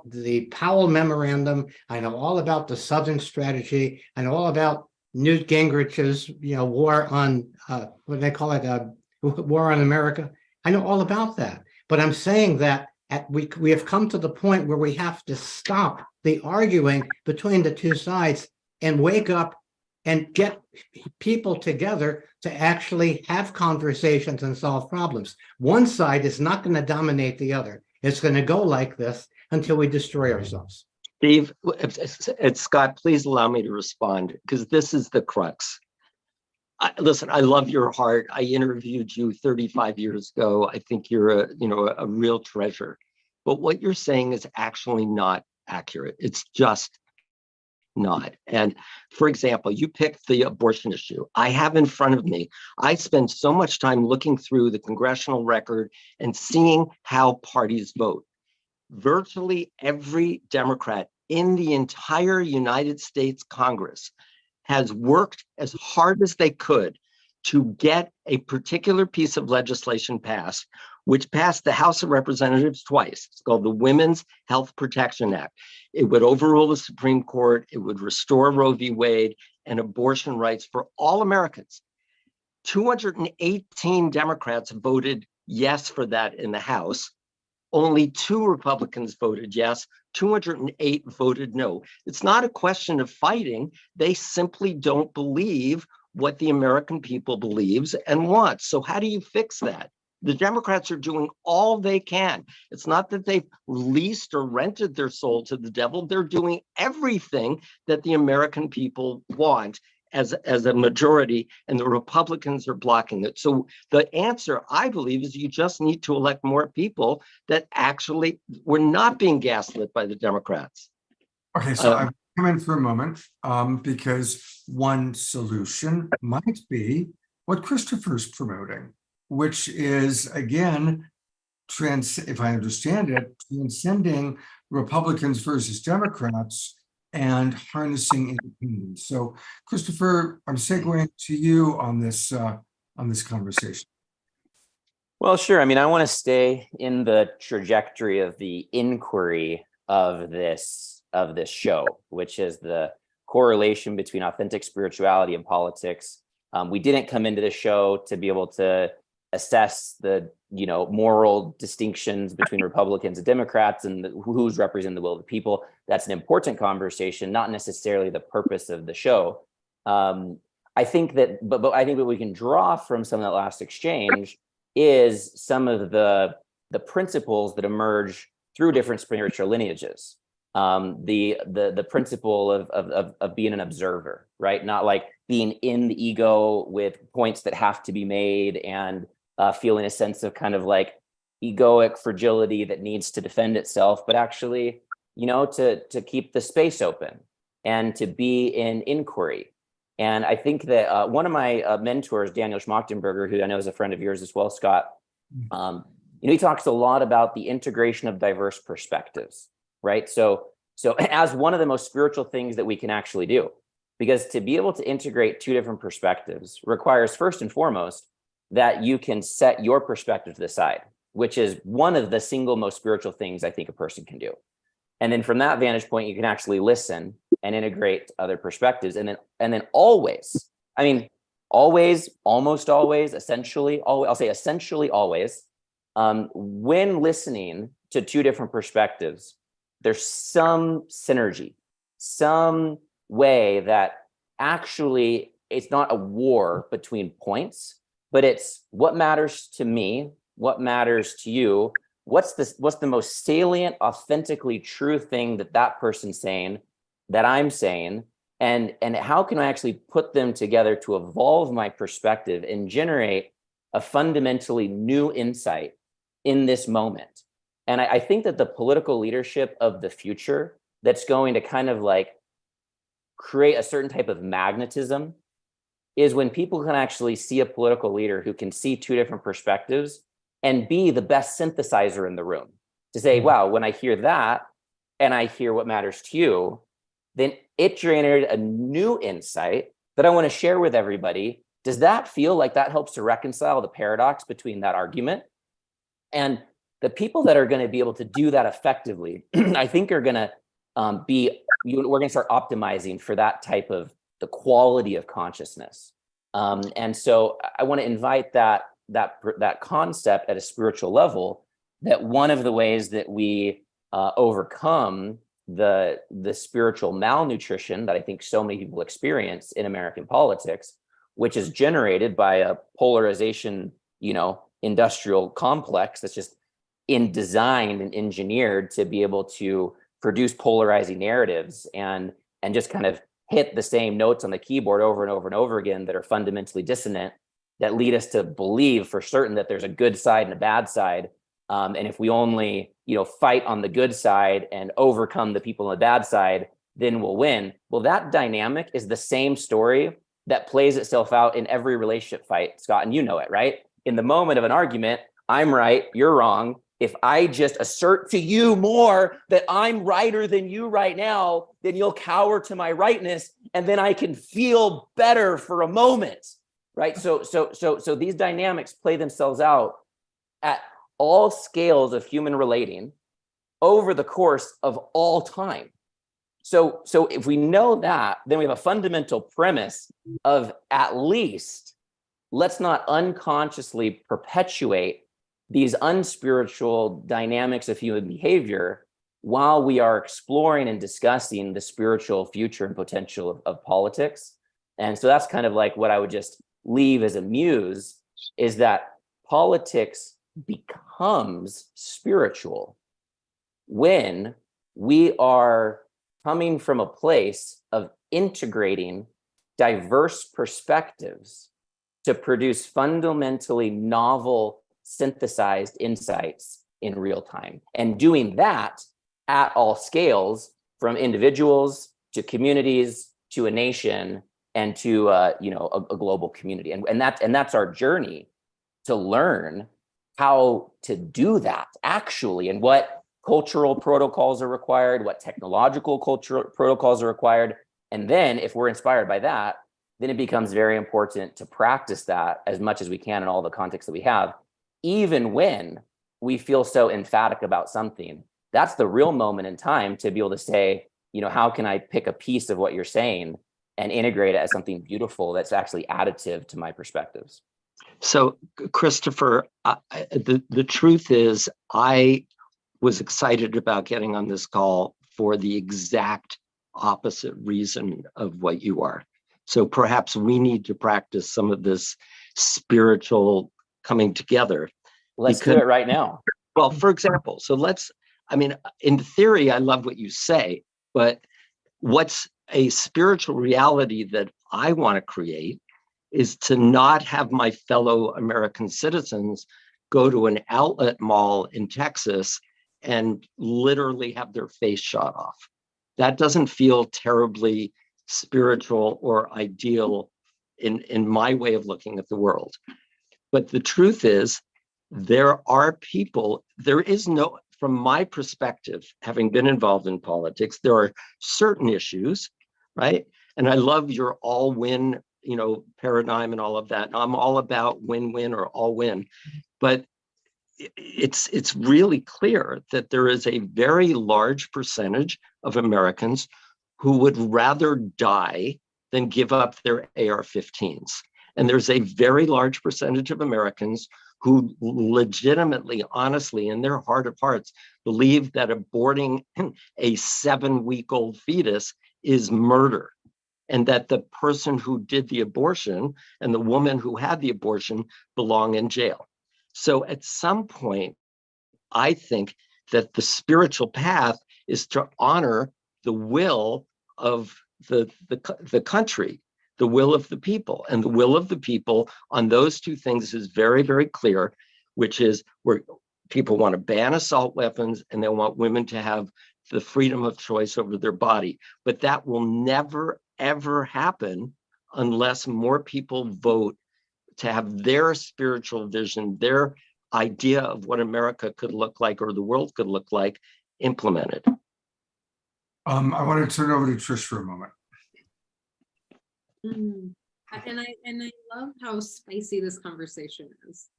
the Powell Memorandum. I know all about the Southern Strategy. I know all about Newt Gingrich's, war on, what do they call it? War on America. I know all about that. But I'm saying that we have come to the point where we have to stop the arguing between the two sides and wake up and get people together to actually have conversations and solve problems. One side is not going to dominate the other. It's going to go like this until we destroy ourselves. Steve, Scott, please allow me to respond, because this is the crux. Listen, I love your heart. I interviewed you 35 years ago. I think you're a real treasure. But what you're saying is actually not accurate. It's just not. And for example, you picked the abortion issue. I have in front of me, I spend so much time looking through the congressional record and seeing how parties vote. Virtually every Democrat in the entire United States Congress has worked as hard as they could to get a particular piece of legislation passed, which passed the House of Representatives twice. It's called the Women's Health Protection Act. It would overrule the Supreme Court. It would restore Roe v. Wade and abortion rights for all Americans. 218 Democrats voted yes for that in the House. Only 2 Republicans voted yes, 208 voted no. It's not a question of fighting. They simply don't believe what the American people believes and wants. So how do you fix that? The Democrats are doing all they can. It's not that they've leased or rented their soul to the devil. They're doing everything that the American people want as a majority, and the Republicans are blocking it. So the answer, I believe, is you just need to elect more people that actually were not being gaslit by the Democrats. Okay, so I've come in for a moment because one solution might be what Christopher's promoting, which is, again, if I understand it, transcending Republicans versus Democrats and harnessing independence. So, Christopher, I'm segueing to you on this conversation. Well, sure. I mean, I want to stay in the trajectory of the inquiry of this show, which is the correlation between authentic spirituality and politics. We didn't come into the show to be able to assess the moral distinctions between Republicans and Democrats and who's representing the will of the people. That's an important conversation, not necessarily the purpose of the show. I think that, but I think what we can draw from some of that last exchange is some of the principles that emerge through different spiritual lineages. The principle of being an observer, right? Not like being in the ego with points that have to be made and feeling a sense of kind of like egoic fragility that needs to defend itself, but actually, to keep the space open and to be in inquiry. And I think that one of my mentors, Daniel Schmachtenberger, who I know is a friend of yours as well, Scott, he talks a lot about the integration of diverse perspectives, right? So as one of the most spiritual things that we can actually do, because to be able to integrate 2 different perspectives requires first and foremost that you can set your perspective to the side, which is one of the single most spiritual things I think a person can do. And then from that vantage point, you can actually listen and integrate other perspectives. And then always, almost always, essentially, I'll say essentially always, when listening to 2 different perspectives, there's some synergy, some way that actually it's not a war between points, but it's what matters to me, what matters to you, what's the most salient, authentically true thing that person's saying, that I'm saying, and how can I actually put them together to evolve my perspective and generate a fundamentally new insight in this moment. And I think that the political leadership of the future that's going to kind of like create a certain type of magnetism is when people can actually see a political leader who can see 2 different perspectives and be the best synthesizer in the room to say, wow, when I hear that and I hear what matters to you, then it generated a new insight that I want to share with everybody. Does that feel like that helps to reconcile the paradox between that argument? And the people that are going to be able to do that effectively, I think are going to we're going to start optimizing for that type of the quality of consciousness. And so I want to invite that concept at a spiritual level that one of the ways that we overcome the spiritual malnutrition that I think so many people experience in American politics, which is generated by a polarization, industrial complex that's just designed and engineered to be able to produce polarizing narratives and just kind of hit the same notes on the keyboard over and over and over again that are fundamentally dissonant, that lead us to believe for certain that there's a good side and a bad side. And if we only, fight on the good side and overcome the people on the bad side, then we'll win. Well, that dynamic is the same story that plays itself out in every relationship fight, Scott, and you know it, right? In the moment of an argument, I'm right, you're wrong. If I just assert to you more that I'm righter than you right now, then you'll cower to my rightness, and then I can feel better for a moment, right? So these dynamics play themselves out at all scales of human relating over the course of all time. So if we know that, then we have a fundamental premise of, at least, let's not unconsciously perpetuate these unspiritual dynamics of human behavior while we are exploring and discussing the spiritual future and potential of politics. And so that's kind of like what I would just leave as a muse, is that politics becomes spiritual when we are coming from a place of integrating diverse perspectives to produce fundamentally novel, synthesized insights in real time, and doing that at all scales, from individuals to communities to a nation and to a global community. And that's our journey, to learn how to do that actually, and what cultural protocols are required, what technological cultural protocols are required. And then if we're inspired by that, then it becomes very important to practice that as much as we can in all the contexts that we have, even when we feel so emphatic about something. That's the real moment in time to be able to say, how can I pick a piece of what you're saying and integrate it as something beautiful that's actually additive to my perspectives. So, Christopher, the truth is, I was excited about getting on this call for the exact opposite reason of what you are. So perhaps we need to practice some of this spiritual coming together. Let's do it right now. Well, for example, in theory, I love what you say, but what's a spiritual reality that I want to create is to not have my fellow American citizens go to an outlet mall in Texas and literally have their face shot off. That doesn't feel terribly spiritual or ideal in my way of looking at the world. But the truth is, there are people, from my perspective, having been involved in politics, there are certain issues, right? And I love your all win, paradigm and all of that. I'm all about win-win or all win. But it's really clear that there is a very large percentage of Americans who would rather die than give up their AR-15s. And there's a very large percentage of Americans who legitimately, honestly, in their heart of hearts, believe that aborting a 7-week-old fetus is murder, and that the person who did the abortion and the woman who had the abortion belong in jail. So at some point, I think that the spiritual path is to honor the will of the country, the will of the people. And the will of the people on those two things is very, very clear, which is where people want to ban assault weapons and they want women to have the freedom of choice over their body. But that will never, ever happen unless more people vote to have their spiritual vision, their idea of what America could look like or the world could look like, implemented. I want to turn over to Trish for a moment. And I love how spicy this conversation is.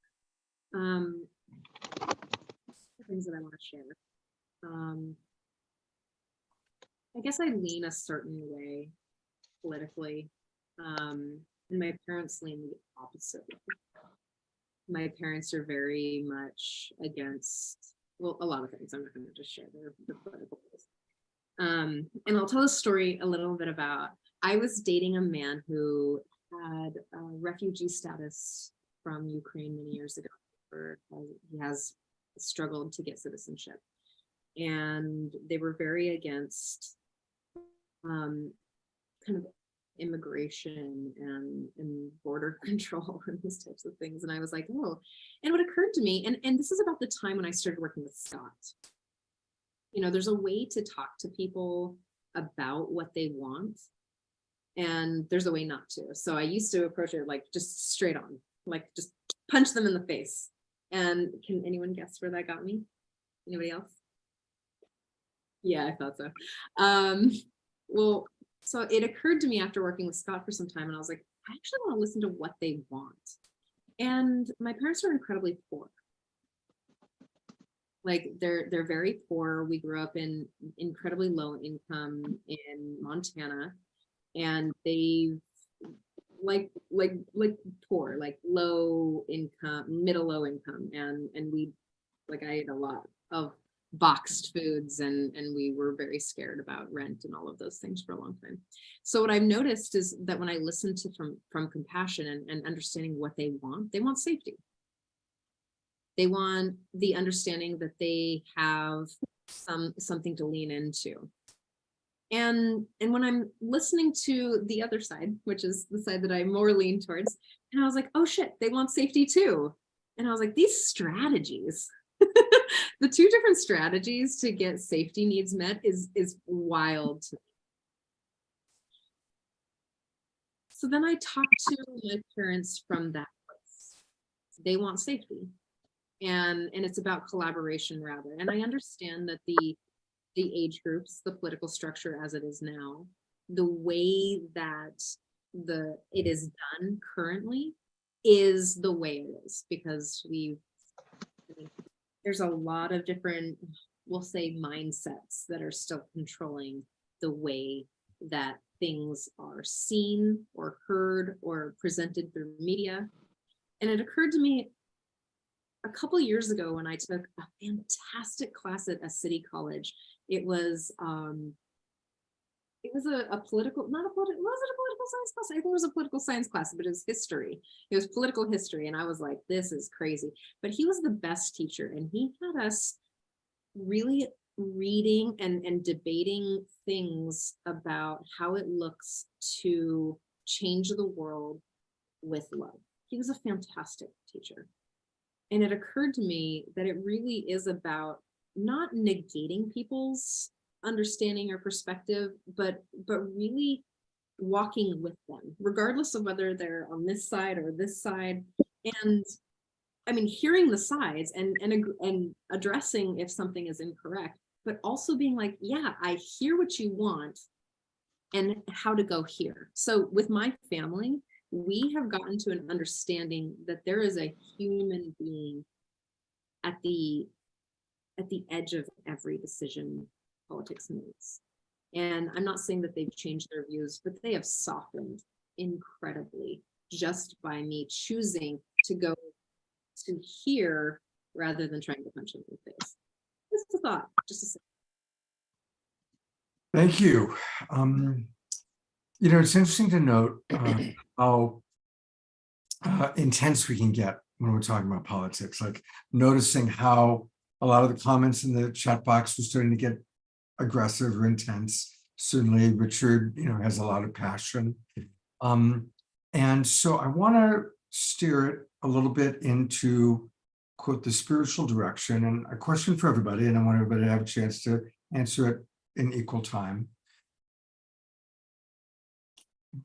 Things that I want to share. I guess I lean a certain way politically, and my parents lean the opposite way. My parents are very much against well, a lot of things. I'm not going to just share the political views. And I'll tell a story a little bit about, I was dating a man who had refugee status from Ukraine many years ago. He has struggled to get citizenship. And they were very against kind of immigration and border control and these types of things. And I was like, oh, and what occurred to me, and this is about the time when I started working with Scott. You know, there's a way to talk to people about what they want, and there's a way not to. So I used to approach it like just straight on, like just punch them in the face. And can anyone guess where that got me? Anybody else? Yeah, I thought so. Well, so it occurred to me after working with Scott for some time, and I was like, I actually want to listen to what they want. And my parents are incredibly poor. Like they're very poor. We grew up in incredibly low income in Montana, and they like poor, like low income, middle low income, and we, like, I ate a lot of boxed foods, and we were very scared about rent and all of those things for a long time. So what I've noticed is that when I listen to from compassion and understanding what they want safety. They want the understanding that they have something to lean into. And when I'm listening to the other side, which is the side that I more lean towards, and I was like, oh shit, they want safety too. And I was like, these strategies, the two different strategies to get safety needs met is wild to me. So then I talked to my parents from that place. They want safety. And it's about collaboration rather. And I understand that the age groups, the political structure as it is now, the way that it is done currently is the way it is, because there's a lot of different, we'll say, mindsets that are still controlling the way that things are seen or heard or presented through media. And it occurred to me a couple years ago when I took a fantastic class at a city college. It was a political, was it a political science class? I think it was a political science class, but it was history. It was political history. And I was like, this is crazy. But he was the best teacher, and he had us really reading and debating things about how it looks to change the world with love. He was a fantastic teacher. And it occurred to me that it really is about not negating people's understanding or perspective, but really walking with them, regardless of whether they're on this side or this side. And I mean, hearing the sides and addressing if something is incorrect, but also being like, yeah, I hear what you want and how to go here. So with my family, we have gotten to an understanding that there is a human being at the edge of every decision politics makes. And I'm not saying that they've changed their views, but they have softened incredibly just by me choosing to go to here rather than trying to punch them in the face. Just a thought, just a second. Thank you. You know, it's interesting to note how intense we can get when we're talking about politics, like noticing how a lot of the comments in the chat box were starting to get aggressive or intense. Certainly Richard, you know, has a lot of passion. And so I want to steer it a little bit into, quote, the spiritual direction, and a question for everybody, and I want everybody to have a chance to answer it in equal time.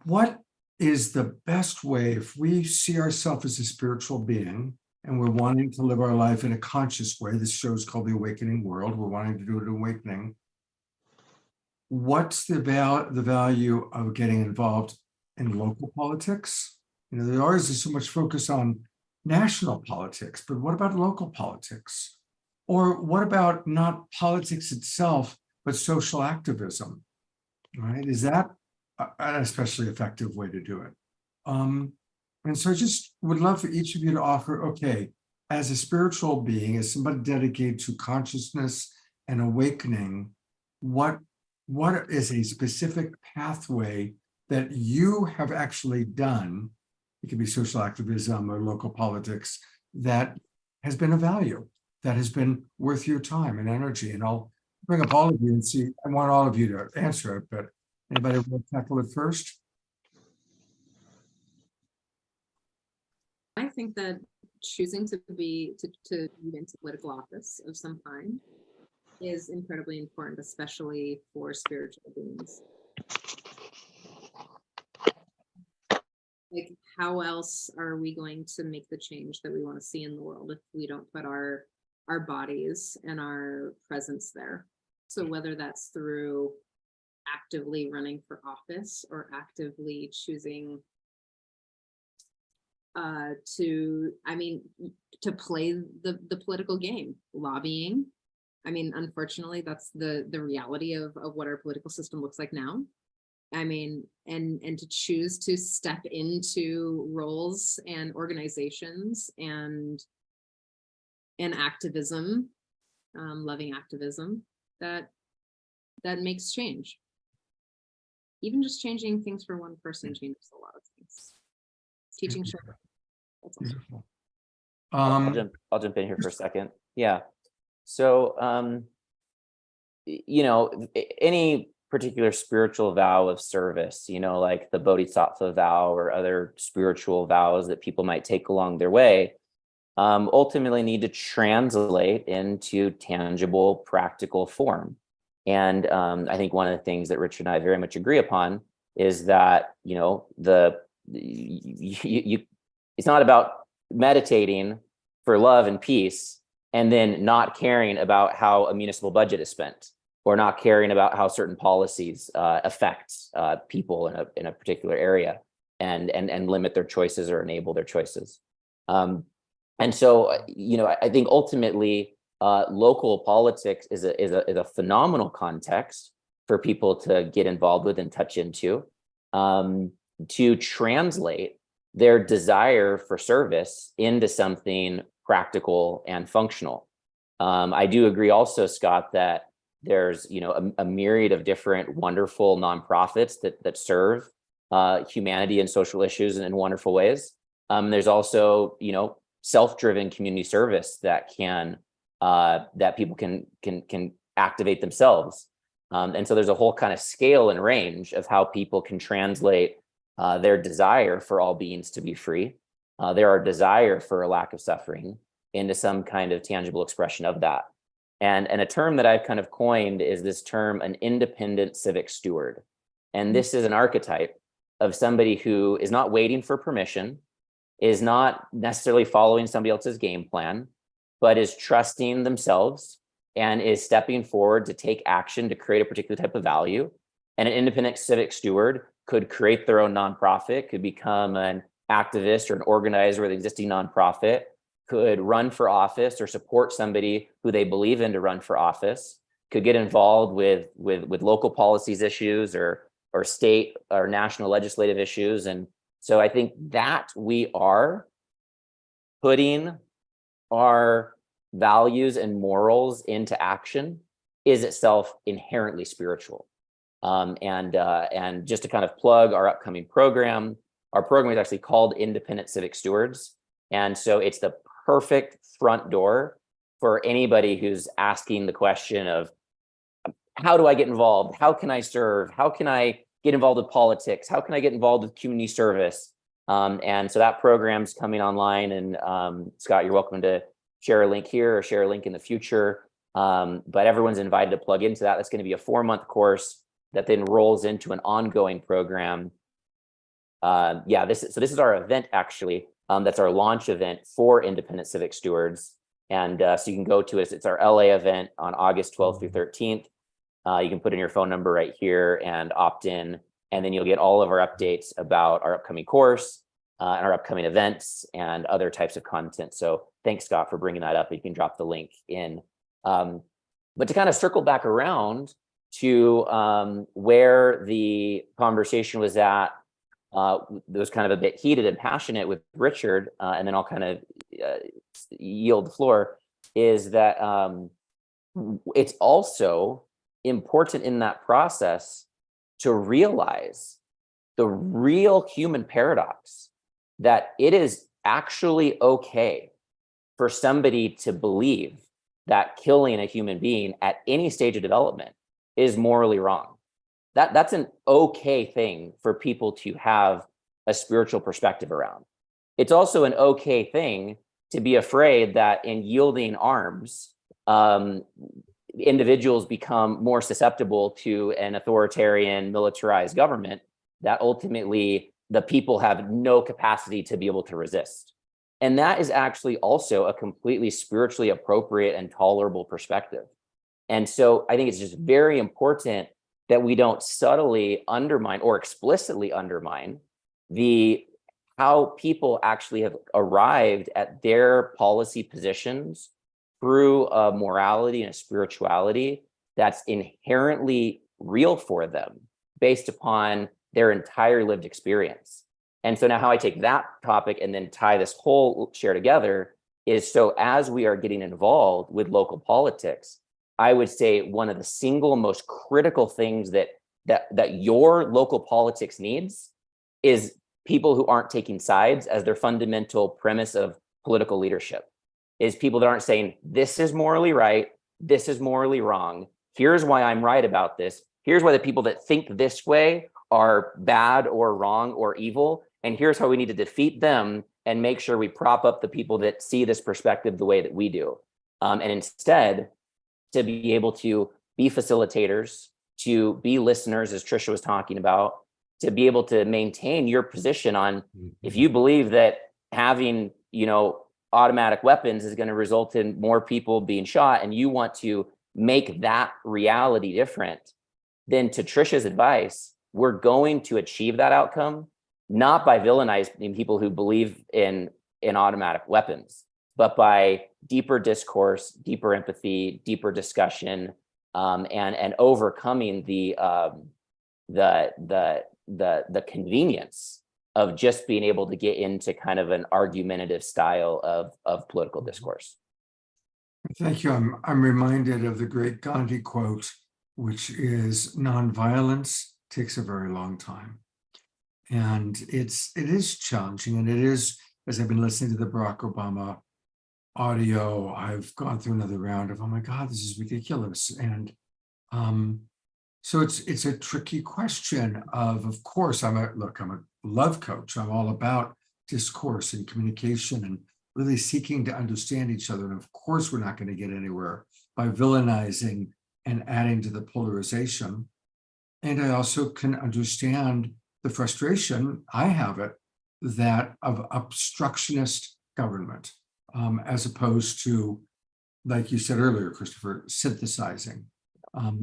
What is the best way, if we see ourselves as a spiritual being and we're wanting to live our life in a conscious way? This show is called The Awakening World. We're wanting to do an awakening. What's the value of getting involved in local politics? You know, there always is so much focus on national politics, but what about local politics? Or what about not politics itself, but social activism, right? Is that an especially effective way to do it? And so I just would love for each of you to offer, okay, as a spiritual being, as somebody dedicated to consciousness and awakening, what is a specific pathway that you have actually done? It could be social activism or local politics that has been of value, that has been worth your time and energy. And I'll bring up all of you and see, I want all of you to answer it, but anybody want to tackle it first? I think that choosing to move into political office of some kind is incredibly important, especially for spiritual beings. Like, how else are we going to make the change that we want to see in the world if we don't put our bodies and our presence there? So whether that's through actively running for office or actively choosing to play the political game, lobbying. I mean, unfortunately, that's the reality of what our political system looks like now. I mean, and to choose to step into roles and organizations and activism, loving activism that makes change. Even just changing things for one person changes a lot of things. Teaching children. That's all. Beautiful. I'll jump in here for a second. Yeah. So, any particular spiritual vow of service, like the Bodhisattva vow or other spiritual vows that people might take along their way, ultimately need to translate into tangible, practical form. And I think one of the things that Richard and I very much agree upon is that, it's not about meditating for love and peace and then not caring about how a municipal budget is spent, or not caring about how certain policies affect people in a particular area and limit their choices or enable their choices. And so, I think ultimately local politics is a phenomenal context for people to get involved with and touch into, to translate their desire for service into something practical and functional. I do agree also, Scott, that there's a myriad of different wonderful nonprofits that serve humanity and social issues in wonderful ways. There's also self-driven community service that people can activate themselves. And so there's a whole kind of scale and range of how people can translate their desire for all beings to be free, their desire for a lack of suffering, into some kind of tangible expression of that. And a term that I've kind of coined is this term, an independent civic steward. And this is an archetype of somebody who is not waiting for permission, is not necessarily following somebody else's game plan, but is trusting themselves and is stepping forward to take action to create a particular type of value. And an independent civic steward could create their own nonprofit, could become an activist or an organizer with an existing nonprofit, could run for office or support somebody who they believe in to run for office, could get involved with local policies issues or state or national legislative issues. And so I think that we are putting our values and morals into action is itself inherently spiritual. And just to kind of plug our upcoming program, our program is actually called Independent Civic Stewards. And so it's the perfect front door for anybody who's asking the question of, how do I get involved? How can I serve? How can I get involved with politics? How can I get involved with community service? And so that program's coming online, and Scott, you're welcome to share a link here or share a link in the future. But everyone's invited to plug into that. That's going to be a 4-month course that then rolls into an ongoing program. This is our event, actually. That's our launch event for Independent Civic Stewards. And so you can go to it. It's our LA event on August 12th through 13th. You can put in your phone number right here and opt in, and then you'll get all of our updates about our upcoming course and our upcoming events and other types of content. So thanks, Scott, for bringing that up. You can drop the link in. But to kind of circle back around to where the conversation was at, it was kind of a bit heated and passionate with Richard, and then I'll kind of yield the floor, is that it's also important in that process to realize the real human paradox that it is actually okay for somebody to believe that killing a human being at any stage of development is morally wrong. That's an okay thing for people to have a spiritual perspective around. It's also an okay thing to be afraid that in yielding arms, individuals become more susceptible to an authoritarian militarized government that ultimately the people have no capacity to be able to resist. And that is actually also a completely spiritually appropriate and tolerable perspective. And so I think it's just very important that we don't subtly undermine or explicitly undermine how people actually have arrived at their policy positions through a morality and a spirituality that's inherently real for them based upon their entire lived experience. And so now how I take that topic and then tie this whole share together is, so as we are getting involved with local politics, I would say one of the single most critical things that your local politics needs is people who aren't taking sides as their fundamental premise of political leadership. Is people that aren't saying, this is morally right, this is morally wrong, here's why I'm right about this, here's why the people that think this way are bad or wrong or evil, and here's how we need to defeat them and make sure we prop up the people that see this perspective the way that we do. And instead, to be able to be facilitators, to be listeners, as Trisha was talking about, to be able to maintain your position on, if you believe that having, automatic weapons is going to result in more people being shot, and you want to make that reality different, then to Trisha's advice, we're going to achieve that outcome, not by villainizing people who believe in automatic weapons, but by deeper discourse, deeper empathy, deeper discussion, and overcoming the convenience of just being able to get into kind of an argumentative style of political discourse. Thank you. I'm reminded of the great Gandhi quote, which is, nonviolence takes a very long time. And it is challenging. And it is, as I've been listening to the Barack Obama audio, I've gone through another round of, oh my God, this is ridiculous. And so it's a tricky question of course, I'm a love coach. I'm all about discourse and communication and really seeking to understand each other. And of course, we're not going to get anywhere by villainizing and adding to the polarization. And I also can understand the frustration, I have it, that of obstructionist government, as opposed to, like you said earlier, Christopher, synthesizing.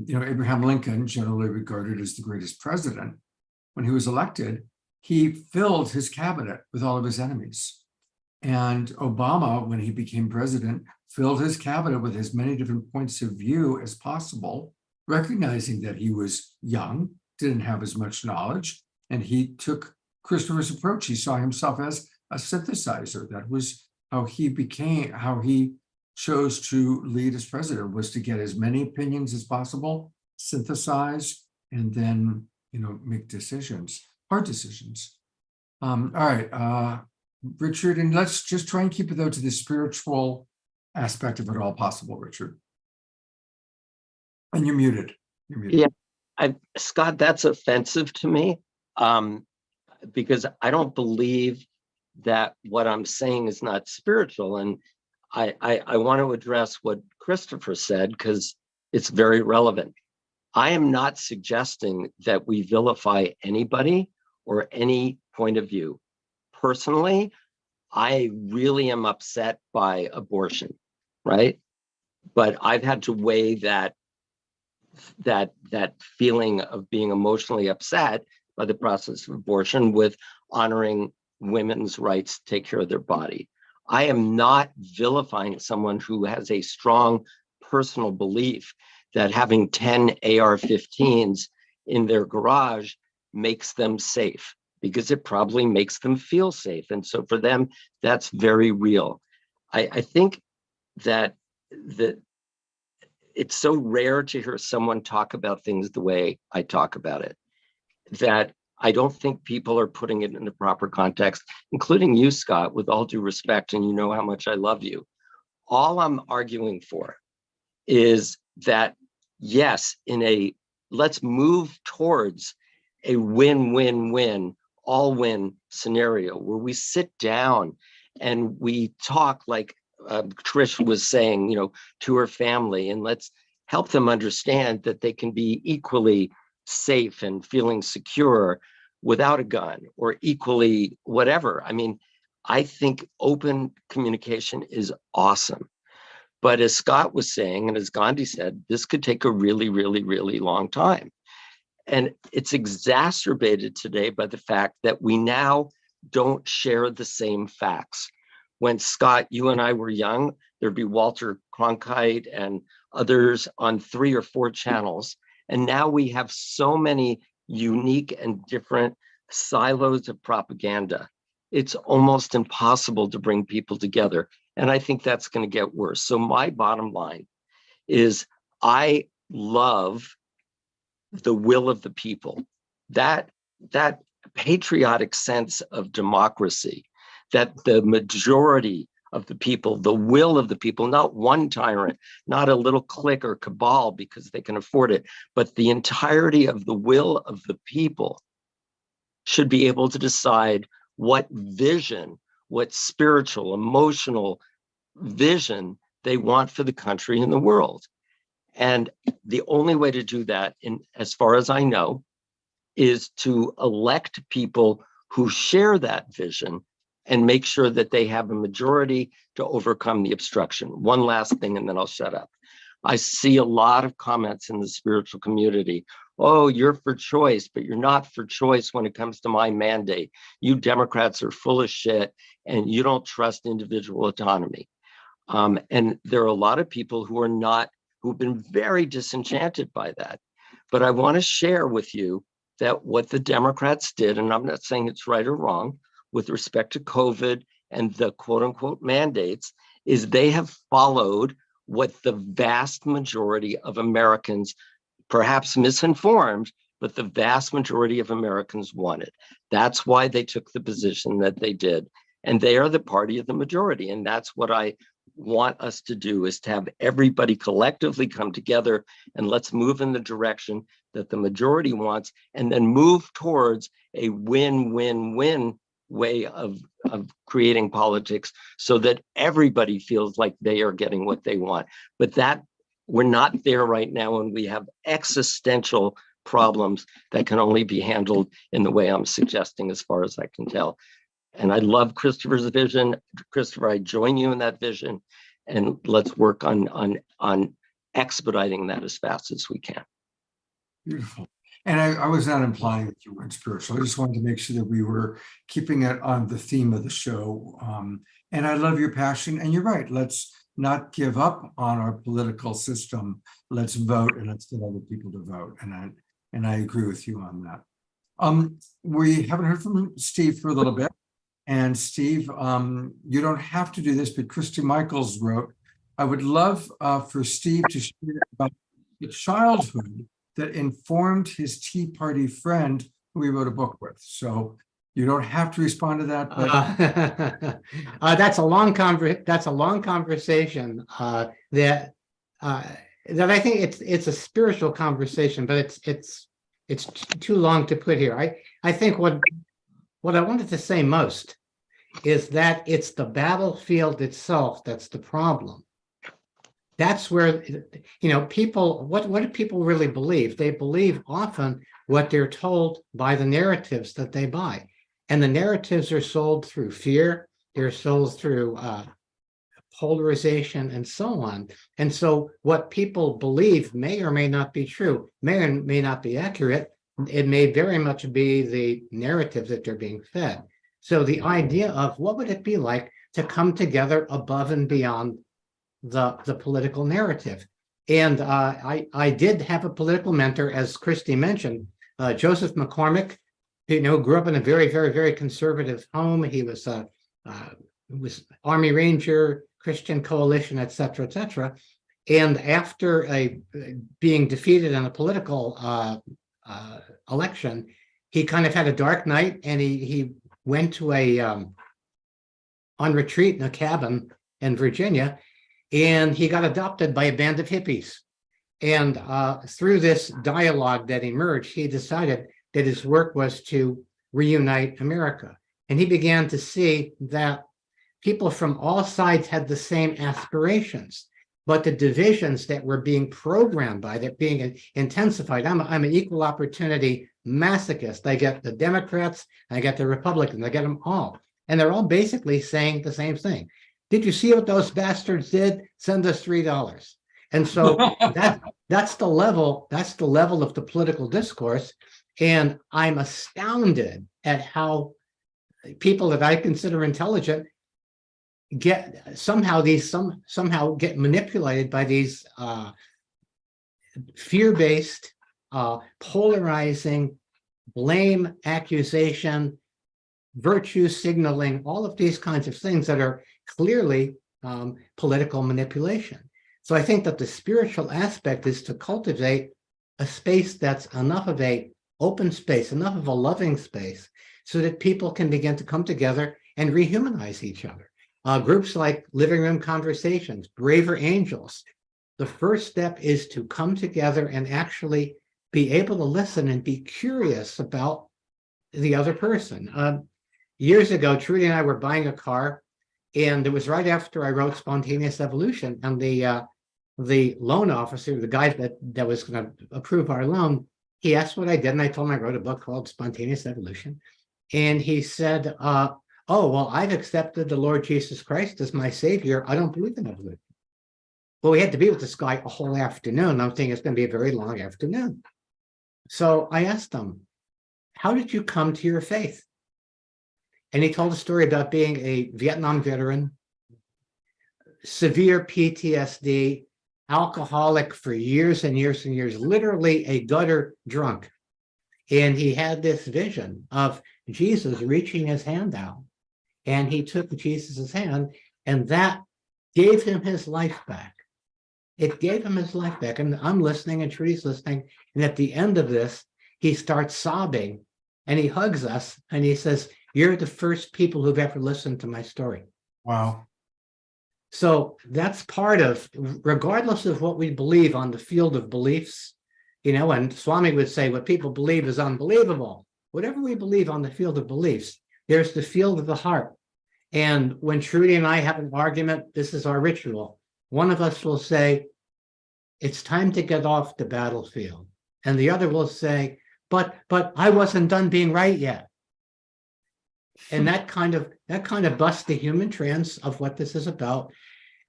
Abraham Lincoln, generally regarded as the greatest president, when he was elected, he filled his cabinet with all of his enemies. And Obama, when he became president, filled his cabinet with as many different points of view as possible, recognizing that he was young, didn't have as much knowledge, and he took Christopher's approach. He saw himself as a synthesizer. That was how he chose to lead as president, was to get as many opinions as possible, synthesize, and then make decisions, hard decisions. All right, Richard, and let's just try and keep it though to the spiritual aspect of it all possible, Richard. And you're muted. Yeah, Scott, that's offensive to me, because I don't believe that what I'm saying is not spiritual. And I want to address what Christopher said because it's very relevant. I am not suggesting that we vilify anybody or any point of view. Personally, I really am upset by abortion, right? But I've had to weigh that feeling of being emotionally upset by the process of abortion with honoring women's rights to take care of their body. I am not vilifying someone who has a strong personal belief that having 10 AR-15s in their garage makes them safe, because it probably makes them feel safe. And so for them, that's very real. I think that it's so rare to hear someone talk about things the way I talk about it, that I don't think people are putting it in the proper context, including you, Scott, with all due respect, and you know how much I love you. All I'm arguing for is that, yes, let's move towards a win-win-win, all-win scenario where we sit down and we talk like Trish was saying, to her family, and let's help them understand that they can be equally safe and feeling secure without a gun, or equally whatever. I mean, I think open communication is awesome. But as Scott was saying, and as Gandhi said, this could take a really, really, really long time. And it's exacerbated today by the fact that we now don't share the same facts. When Scott, you and I were young, there'd be Walter Cronkite and others on 3 or 4 channels. And now we have so many unique and different silos of propaganda. It's almost impossible to bring people together. And I think that's going to get worse. So my bottom line is I love the will of the people, that patriotic sense of democracy, that the majority of the people, the will of the people, not one tyrant, not a little clique or cabal because they can afford it, but the entirety of the will of the people should be able to decide what vision, what spiritual, emotional vision they want for the country and the world. And the only way to do that, as far as I know, is to elect people who share that vision and make sure that they have a majority to overcome the obstruction. One last thing, and then I'll shut up. I see a lot of comments in the spiritual community. Oh, you're for choice, but you're not for choice when it comes to my mandate. You Democrats are full of shit and you don't trust individual autonomy. And there are a lot of people who've been very disenchanted by that. But I want to share with you that what the Democrats did, and I'm not saying it's right or wrong, with respect to COVID and the quote unquote mandates, is they have followed what the vast majority of Americans, perhaps misinformed, but the vast majority of Americans wanted. That's why they took the position that they did. And they are the party of the majority. And that's what I want us to do, is to have everybody collectively come together and let's move in the direction that the majority wants, and then move towards a win-win-win way of creating politics so that everybody feels like they are getting what they want. But that we're not there right now, and we have existential problems that can only be handled in the way I'm suggesting, as far as I can tell. And I love Christopher's vision. Christopher, I join you in that vision, and let's work on expediting that as fast as we can. Beautiful. And I was not implying that you weren't spiritual. I just wanted to make sure that we were keeping it on the theme of the show. And I love your passion. And you're right. Let's not give up on our political system. Let's vote, and let's get other people to vote. And I agree with you on that. We haven't heard from Steve for a little bit. And Steve, you don't have to do this, but Christy Michaels wrote, I would love for Steve to share about the childhood that informed his Tea Party friend who he wrote a book with. So you don't have to respond to that. But that's a long conversation that I think it's a spiritual conversation, but it's too long to put here. I think what I wanted to say most is that it's the battlefield itself that's the problem. That's where, people, what do people really believe? They believe often what they're told by the narratives that they buy. And the narratives are sold through fear, they're sold through polarization and so on. And so what people believe may or may not be true, may or may not be accurate. It may very much be the narrative that they're being fed. So the idea of what would it be like to come together above and beyond the political narrative. And I did have a political mentor, as Christy mentioned, Joseph McCormick, grew up in a very, very, very conservative home. He was Army Ranger, Christian Coalition, et cetera, and after being defeated in a political election, he kind of had a dark night, and he went to on retreat in a cabin in Virginia, and he got adopted by a band of hippies. And through this dialogue that emerged, he decided that his work was to reunite America. And he began to see that people from all sides had the same aspirations, but the divisions that were being programmed by that being intensified. I'm an equal opportunity masochist. I get the Democrats, I get the Republicans, I get them all. And they're all basically saying the same thing. Did you see what those bastards did? Send us $3. And so that's the level of the political discourse. And I'm astounded at how people that I consider intelligent get somehow get manipulated by these fear-based, polarizing, blame, accusation, virtue signaling, all of these kinds of things that are clearly political manipulation. So I think that the spiritual aspect is to cultivate a space that's enough of a open space, enough of a loving space, so that people can begin to come together and rehumanize each other. Groups like Living Room Conversations, Braver Angels. The first step is to come together and actually be able to listen and be curious about the other person. Years ago, Trudy and I were buying a car, and it was right after I wrote Spontaneous Evolution, and the loan officer, the guy that was going to approve our loan, he asked what I did, and I told him I wrote a book called Spontaneous Evolution. And he said, oh, well, I've accepted the Lord Jesus Christ as my savior. I don't believe in evolution. Well, we had to be with this guy a whole afternoon. I'm thinking it's going to be a very long afternoon. So I asked him, how did you come to your faith? And he told a story about being a Vietnam veteran, severe PTSD, alcoholic for years and years and years, literally a gutter drunk. And he had this vision of Jesus reaching his hand out. And he took Jesus's hand, and that gave him his life back. It gave him his life back. And I'm listening, and Trudy's listening. And at the end of this, he starts sobbing, and he hugs us, and he says, "You're the first people who've ever listened to my story." Wow. So that's part of, regardless of what we believe on the field of beliefs, and Swami would say what people believe is unbelievable. Whatever we believe on the field of beliefs, there's the field of the heart. And when Trudy and I have an argument, this is our ritual. One of us will say, it's time to get off the battlefield. And the other will say, but I wasn't done being right yet. And that kind of busts the human trance of what this is about.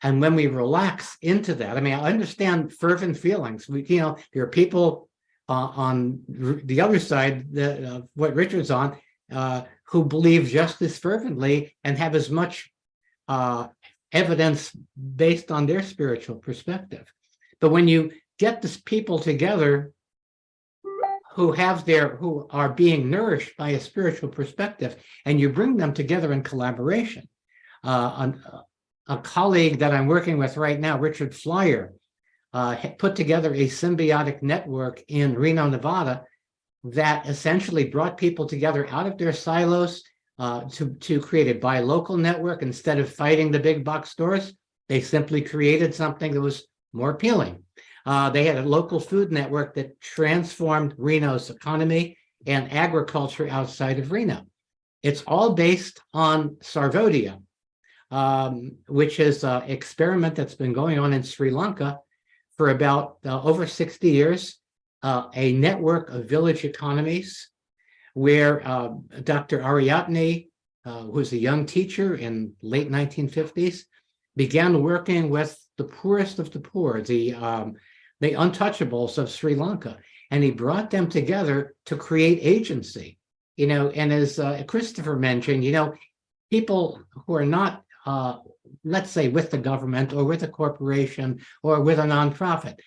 And when we relax into that, I mean, I understand fervent feelings. There are people on the other side, what Richard's on, who believe just as fervently and have as much evidence based on their spiritual perspective. But when you get these people together who are being nourished by a spiritual perspective, and you bring them together in collaboration. A colleague that I'm working with right now, Richard Flyer, put together a symbiotic network in Reno, Nevada, that essentially brought people together out of their silos to create a buy local network. Instead of fighting the big box stores, they simply created something that was more appealing. They had a local food network that transformed Reno's economy and agriculture outside of Reno. It's all based on Sarvodaya, which is an experiment that's been going on in Sri Lanka for about over 60 years, a network of village economies where Dr. Ariadne, who's a young teacher in late 1950s, began working with the poorest of the poor, the untouchables of Sri Lanka, and he brought them together to create agency. And as Christopher mentioned, people who are not, let's say, with the government or with a corporation or with a nonprofit.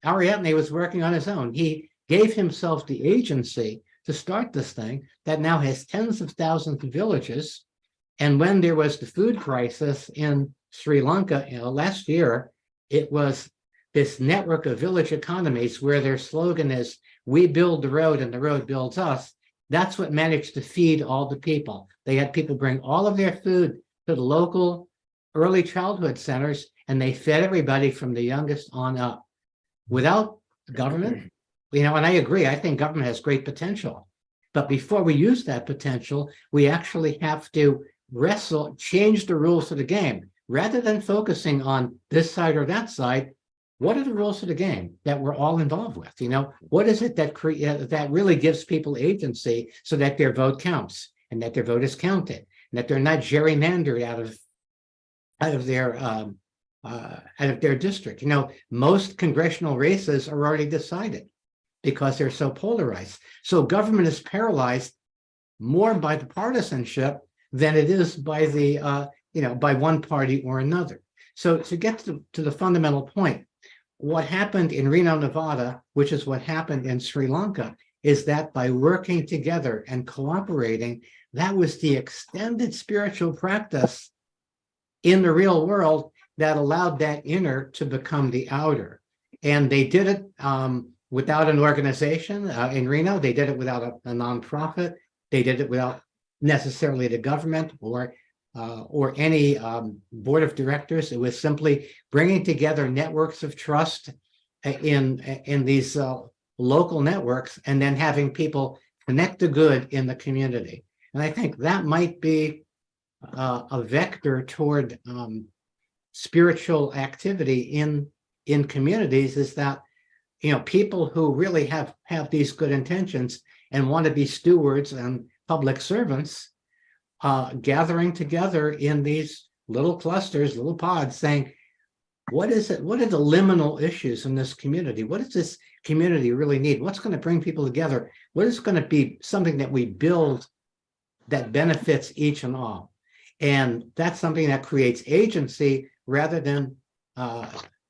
Ariadne was working on his own. He gave himself the agency to start this thing that now has tens of thousands of villages. And when there was the food crisis in Sri Lanka, last year, it was this network of village economies where their slogan is, "We build the road and the road builds us." That's what managed to feed all the people. They had people bring all of their food to the local early childhood centers, and they fed everybody from the youngest on up. Without government, and I agree, I think government has great potential. But before we use that potential, we actually have to change the rules of the game. Rather than focusing on this side or that side, what are the rules of the game that we're all involved with? What is it that really gives people agency so that their vote counts and that their vote is counted and that they're not gerrymandered out of their district? Most congressional races are already decided because they're so polarized. So government is paralyzed more by the partisanship than it is by by one party or another. So to get to the fundamental point, what happened in Reno, Nevada, which is what happened in Sri Lanka, is that by working together and cooperating, that was the extended spiritual practice in the real world that allowed that inner to become the outer. And they did it without an organization in Reno. They did it without a nonprofit. They did it without necessarily the government or any board of directors. It was simply bringing together networks of trust in these local networks, and then having people connect the good in the community. And I think that might be a vector toward spiritual activity in communities, is that people who really have these good intentions and want to be stewards and public servants, gathering together in these little clusters, little pods, saying, what is it? What are the liminal issues in this community? What does this community really need? What's going to bring people together? What is going to be something that we build that benefits each and all? And that's something that creates agency rather than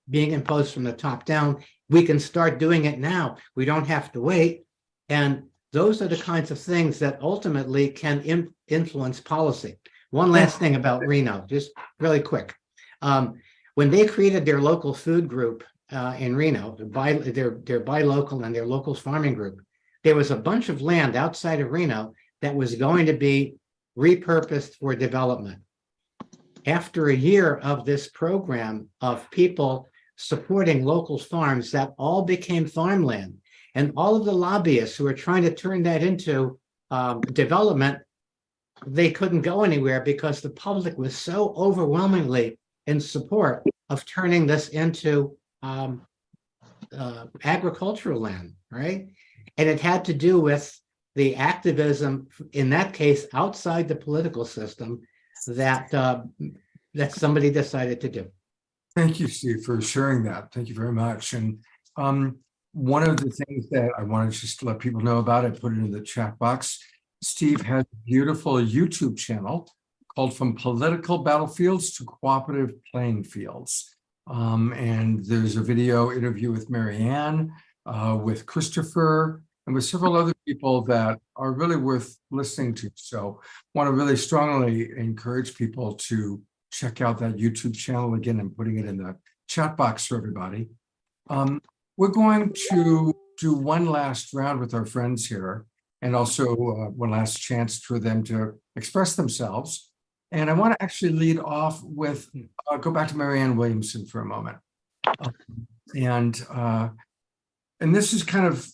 being imposed from the top down. We can start doing it now. We don't have to wait. And those are the kinds of things that ultimately can influence policy. One last thing about Reno, just really quick. When they created their local food group in Reno, their buy local and their local farming group, there was a bunch of land outside of Reno that was going to be repurposed for development. After a year of this program of people supporting local farms, that all became farmland. And all of the lobbyists who are trying to turn that into development, they couldn't go anywhere because the public was so overwhelmingly in support of turning this into agricultural land, right? And it had to do with the activism, in that case, outside the political system, that somebody decided to do. Thank you, Steve, for sharing that. Thank you very much. And one of the things that I wanted just to let people know about, I put it in the chat box. Steve has a beautiful YouTube channel called From Political Battlefields to Cooperative Playing Fields. And there's a video interview with Marianne, with Christopher, and with several other people that are really worth listening to. So I want to really strongly encourage people to check out that YouTube channel. Again, I'm putting it in the chat box for everybody. We're going to do one last round with our friends here, and also one last chance for them to express themselves. And I want to actually lead off with, go back to Marianne Williamson for a moment. And this is kind of,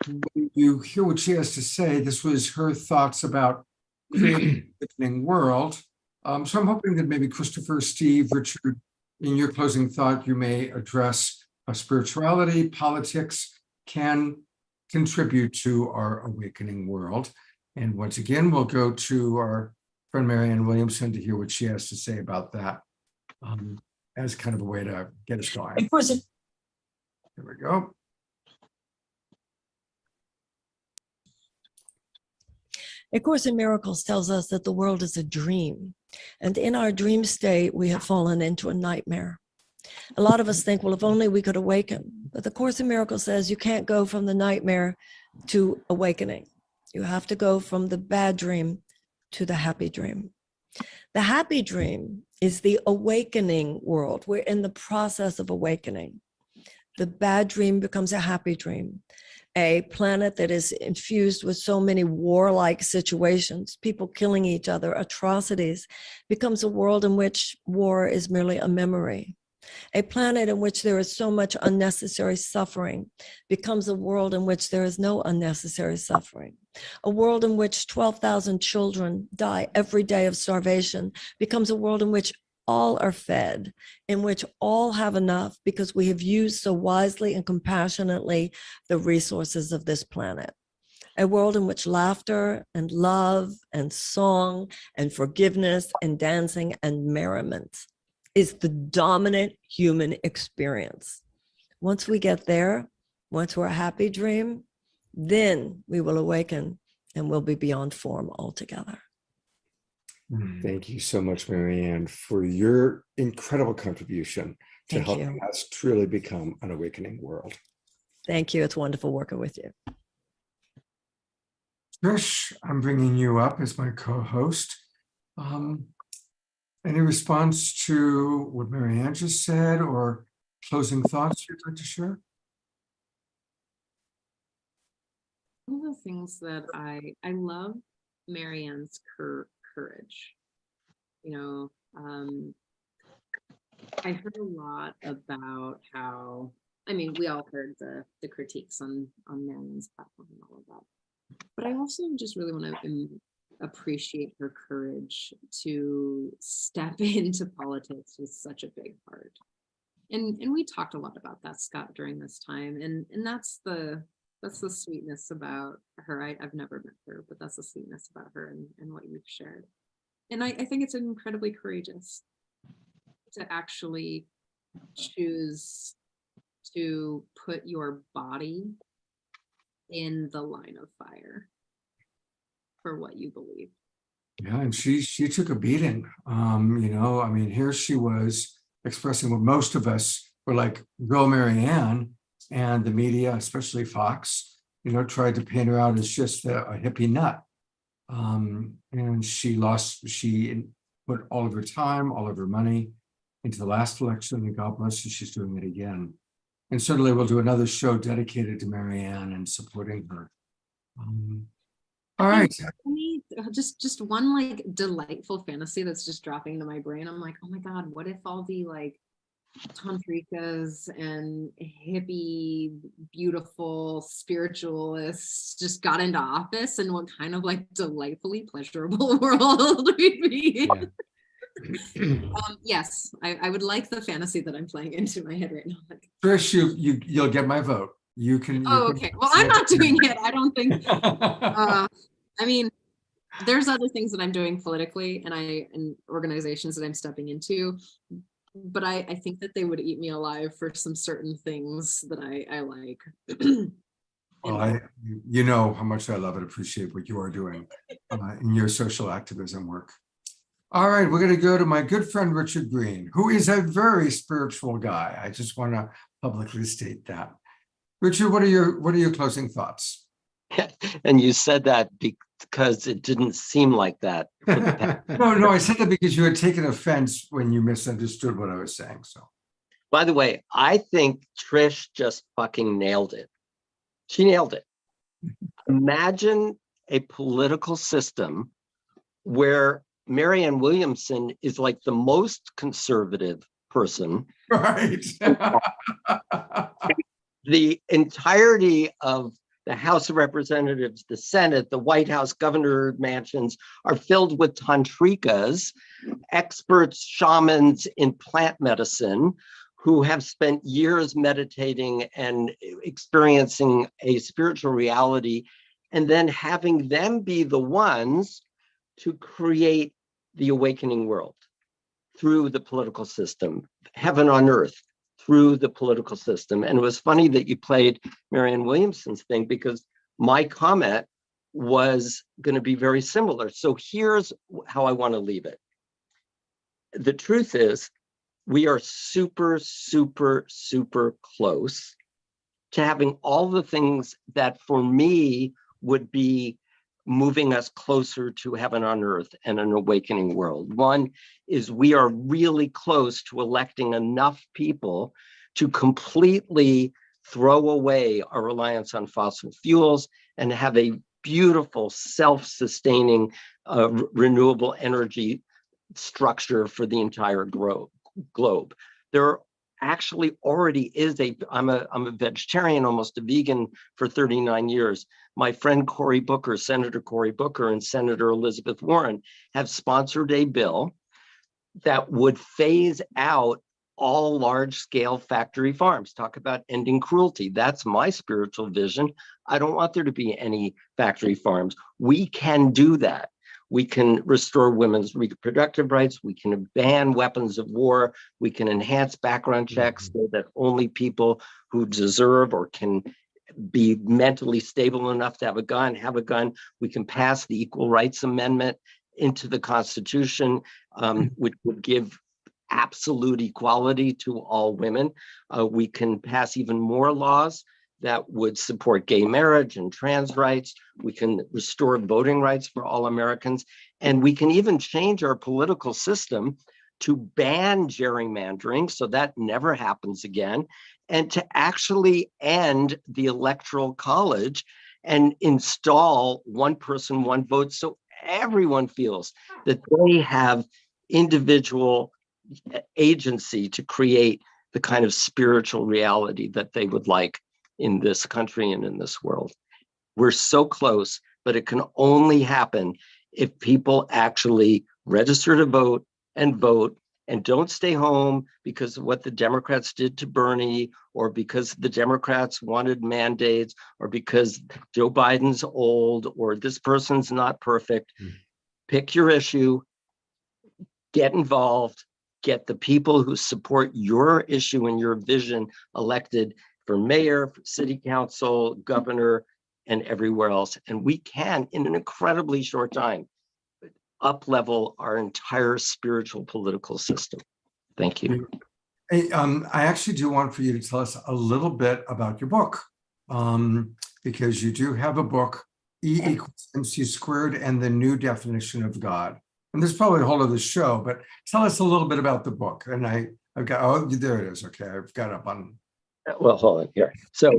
when you hear what she has to say, this was her thoughts about creating a living world. So I'm hoping that maybe Christopher, Steve, Richard, in your closing thought, you may address spirituality, politics can contribute to our awakening world. And once again, we'll go to our friend Marianne Williamson to hear what she has to say about that as kind of a way to get us going. Of course, Here we go. A Course in Miracles tells us that the world is a dream. And in our dream state, we have fallen into a nightmare. A lot of us think, well, if only we could awaken. But the Course in Miracles says you can't go from the nightmare to awakening. You have to go from the bad dream to the happy dream. The happy dream is the awakening world. We're in the process of awakening. The bad dream becomes a happy dream. A planet that is infused with so many warlike situations, people killing each other, atrocities, becomes a world in which war is merely a memory. A planet in which there is so much unnecessary suffering becomes a world in which there is no unnecessary suffering. A world in which 12,000 children die every day of starvation becomes a world in which all are fed, in which all have enough because we have used so wisely and compassionately the resources of this planet. A world in which laughter and love and song and forgiveness and dancing and merriment is the dominant human experience. Once we get there, once we're a happy dream, then we will awaken and we'll be beyond form altogether. Thank you so much, Marianne, for your incredible contribution to Thank helping you. us truly become an awakening world. Thank you. It's wonderful working with you. Trish, I'm bringing you up as my co-host. Any response to what Marianne just said or closing thoughts you'd like to share? One of the things that I love Marianne's courage. You know, I heard a lot about how, I mean, we all heard the critiques on Marianne's platform and all of that. But I also just really want to appreciate her courage to step into politics with such a big heart. And we talked a lot about that, Scott, during this time. And that's the sweetness about her. I've never met her, but that's the sweetness about her and what you've shared. And I think it's incredibly courageous to actually choose to put your body in the line of fire for what you believe. Yeah, and she took a beating. You know, I mean, here she was expressing what most of us were like, go Marianne, and the media, especially Fox, you know, tried to paint her out as just a hippie nut. And she put all of her time, all of her money into the last election, and God bless her, she's doing it again. And certainly we'll do another show dedicated to Marianne and supporting her. All right. For me, just one like delightful fantasy that's just dropping into my brain. I'm like, oh my God, what if all the like tantrikas and hippie, beautiful spiritualists just got into office, and what kind of like delightfully pleasurable world we'd be. Yes, I would like the fantasy that I'm playing into my head right now. Trish, you'll get my vote. You can. Okay. Well, I'm not doing it. I don't think. I mean, there's other things that I'm doing politically, and organizations that I'm stepping into. But I think that they would eat me alive for some certain things that I like. Well, you know how much I love and appreciate what you are doing in your social activism work. All right, we're going to go to my good friend Richard Green, who is a very spiritual guy. I just want to publicly state that. Richard, what are your closing thoughts? And you said that because it didn't seem like that. No, I said that because you had taken offense when you misunderstood what I was saying. So, by the way, I think Trish just fucking nailed it. She nailed it. Imagine a political system where Marianne Williamson is like the most conservative person. Right. The entirety of the House of Representatives, the Senate, the White House, governor mansions are filled with tantrikas, experts, shamans in plant medicine, who have spent years meditating and experiencing a spiritual reality, and then having them be the ones to create the awakening world through the political system, heaven on earth through the political system. And it was funny that you played Marianne Williamson's thing, because my comment was going to be very similar. So here's how I want to leave it. The truth is, we are super, super, super close to having all the things that for me would be moving us closer to heaven on earth and an awakening world. One is we are really close to electing enough people to completely throw away our reliance on fossil fuels and have a beautiful, self-sustaining, renewable energy structure for the entire globe. There actually already is I'm a vegetarian, almost a vegan for 39 years. My friend Cory Booker, Senator Cory Booker, and Senator Elizabeth Warren have sponsored a bill that would phase out all large-scale factory farms. Talk about ending cruelty. That's my spiritual vision. I don't want there to be any factory farms. We can do that. We can restore women's reproductive rights. We can ban weapons of war. We can enhance background checks so that only people who deserve or can be mentally stable enough to have a gun, have a gun. We can pass the Equal Rights Amendment into the Constitution, which would give absolute equality to all women. We can pass even more laws that would support gay marriage and trans rights. We can restore voting rights for all Americans. And we can even change our political system to ban gerrymandering so that never happens again, and to actually end the Electoral College and install one person, one vote, so everyone feels that they have individual agency to create the kind of spiritual reality that they would like in this country and in this world. We're so close, but it can only happen if people actually register to vote and don't stay home because of what the Democrats did to Bernie, or because the Democrats wanted mandates, or because Joe Biden's old, or this person's not perfect. Pick your issue, get involved, get the people who support your issue and your vision elected for mayor, for city council, governor, and everywhere else. And we can, in an incredibly short time, up-level our entire spiritual political system. Thank you. Hey, I actually do want for you to tell us a little bit about your book, because you do have a book, E equals MC squared and the New Definition of God. And there's probably a whole other show, but tell us a little bit about the book. And I've got, oh, there it is. Okay, I've got it up on. Well, hold on here. So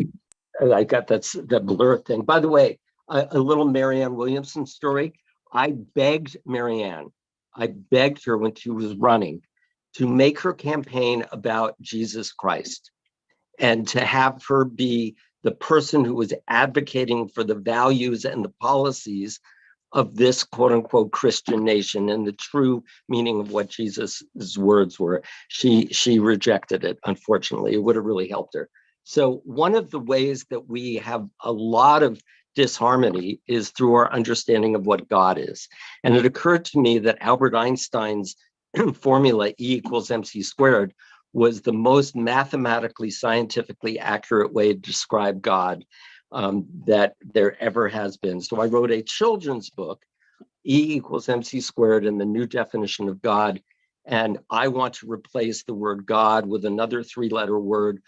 I got the blur thing. By the way, a little Marianne Williamson story. I begged Marianne, I begged her when she was running to make her campaign about Jesus Christ and to have her be the person who was advocating for the values and the policies of this quote unquote Christian nation and the true meaning of what Jesus's words were. She rejected it, unfortunately. It would have really helped her. So one of the ways that we have a lot of disharmony is through our understanding of what God is. And it occurred to me that Albert Einstein's formula E equals MC squared was the most mathematically, scientifically accurate way to describe God that there ever has been. So I wrote a children's book, E equals MC squared and the New Definition of God. And I want to replace the word God with another 3-letter word,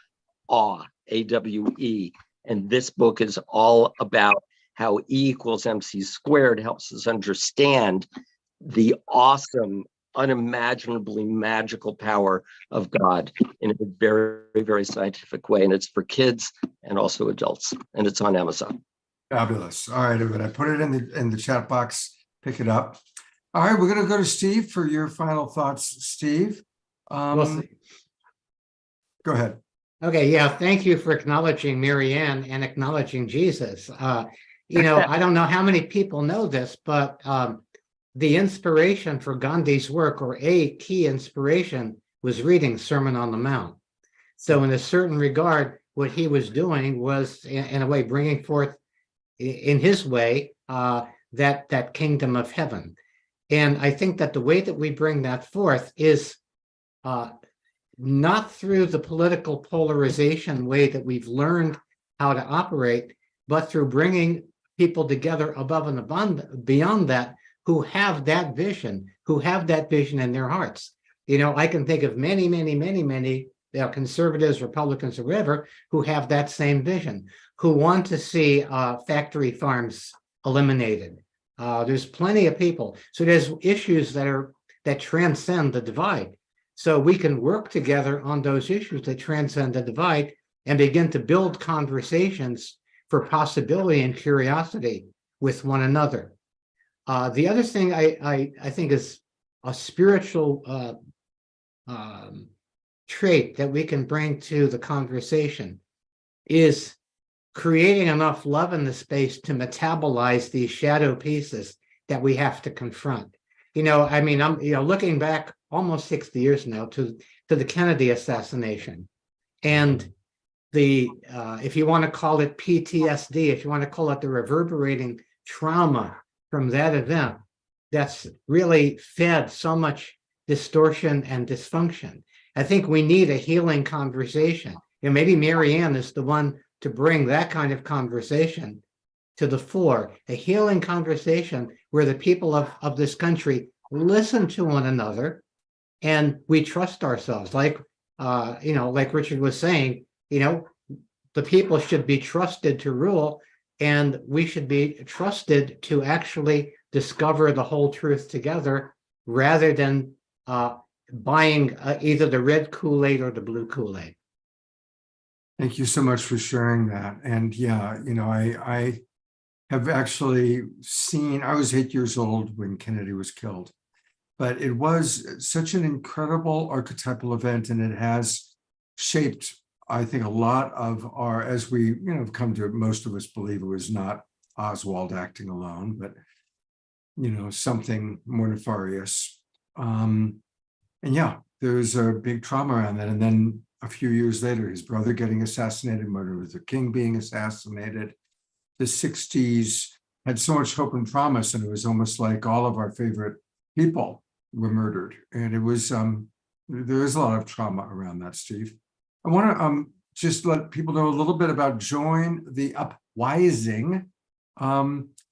awe, A-W-E. And this book is all about how E equals MC squared helps us understand the awesome, unimaginably magical power of God in a very, very scientific way. And it's for kids and also adults. And it's on Amazon. Fabulous. All right, everybody. I put it in the chat box. Pick it up. All right, we're going to go to Steve for your final thoughts. Steve, go ahead. Okay, yeah, thank you for acknowledging Marianne and acknowledging Jesus. You know, I don't know how many people know this, but the inspiration for Gandhi's work, or a key inspiration, was reading Sermon on the Mount. So in a certain regard, what he was doing was, in a way, bringing forth, in his way, that kingdom of heaven. And I think that the way that we bring that forth is not through the political polarization way that we've learned how to operate, but through bringing people together above and beyond that, who have that vision in their hearts. You know, I can think of many conservatives, Republicans, or whatever, who have that same vision, who want to see factory farms eliminated, There's plenty of people. So there's issues that transcend the divide. So we can work together on those issues that transcend the divide and begin to build conversations for possibility and curiosity with one another. The other thing I think is a spiritual trait that we can bring to the conversation is creating enough love in the space to metabolize these shadow pieces that we have to confront. I mean, I'm looking back almost 60 years now to the Kennedy assassination, and the if you want to call it PTSD, if you want to call it the reverberating trauma from that event, that's really fed so much distortion and dysfunction. I think we need a healing conversation. Maybe Marianne is the one to bring that kind of conversation to the fore, a healing conversation where the people of this country listen to one another and we trust ourselves. Like Richard was saying, the people should be trusted to rule, and we should be trusted to actually discover the whole truth together rather than buying either the red Kool-Aid or the blue Kool-Aid. Thank you so much for sharing that. And yeah, I have actually seen, I was 8 years old when Kennedy was killed, but it was such an incredible archetypal event, and it has shaped, I think, a lot of our, as we, have come to, most of us believe it was not Oswald acting alone, but, something more nefarious. And yeah, there was a big trauma around that. And then a few years later, his brother getting assassinated, Martin Luther King being assassinated. The 60s had so much hope and promise, and it was almost like all of our favorite people were murdered. And it was, there is a lot of trauma around that, Steve. I want to just let people know a little bit about Join the Upwising.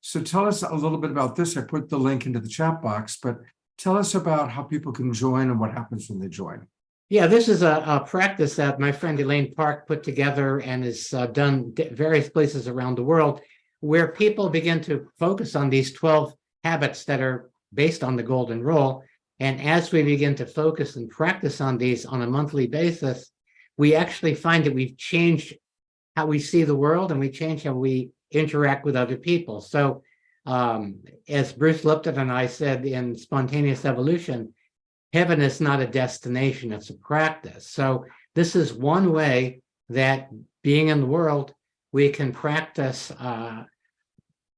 So tell us a little bit about this. I put the link into the chat box, but tell us about how people can join and what happens when they join. Yeah, this is a practice that my friend Elaine Park put together and is done various places around the world, where people begin to focus on these 12 habits that are based on the Golden Rule. And as we begin to focus and practice on these on a monthly basis, we actually find that we've changed how we see the world, and we change how we interact with other people. So as Bruce Lipton and I said in Spontaneous Evolution, heaven is not a destination, it's a practice. So this is one way that, being in the world, we can practice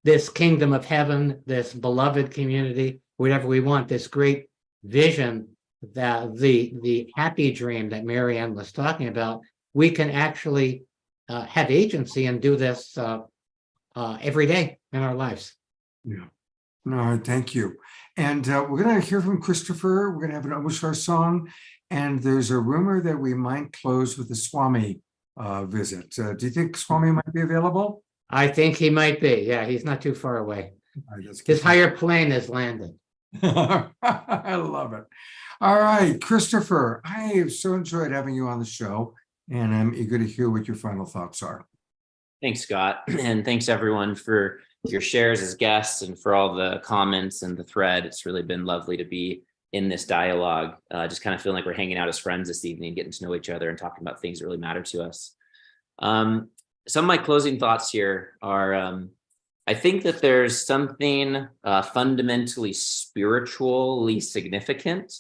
this kingdom of heaven, this beloved community, whatever we want, this great vision, that the happy dream that Marianne was talking about. We can actually have agency and do this every day in our lives. Yeah. No, thank you. And we're going to hear from Christopher. We're going to have an Omashar song. And there's a rumor that we might close with a Swami visit. Do you think Swami might be available? I think he might be. Yeah, he's not too far away. His higher plane has landed. I love it. All right, Christopher, I have so enjoyed having you on the show, and I'm eager to hear what your final thoughts are. Thanks, Scott. And thanks everyone for your shares as guests and for all the comments and the thread. It's really been lovely to be in this dialogue. Just kind of feeling like we're hanging out as friends this evening, getting to know each other and talking about things that really matter to us. Some of my closing thoughts here are, I think that there's something fundamentally spiritually significant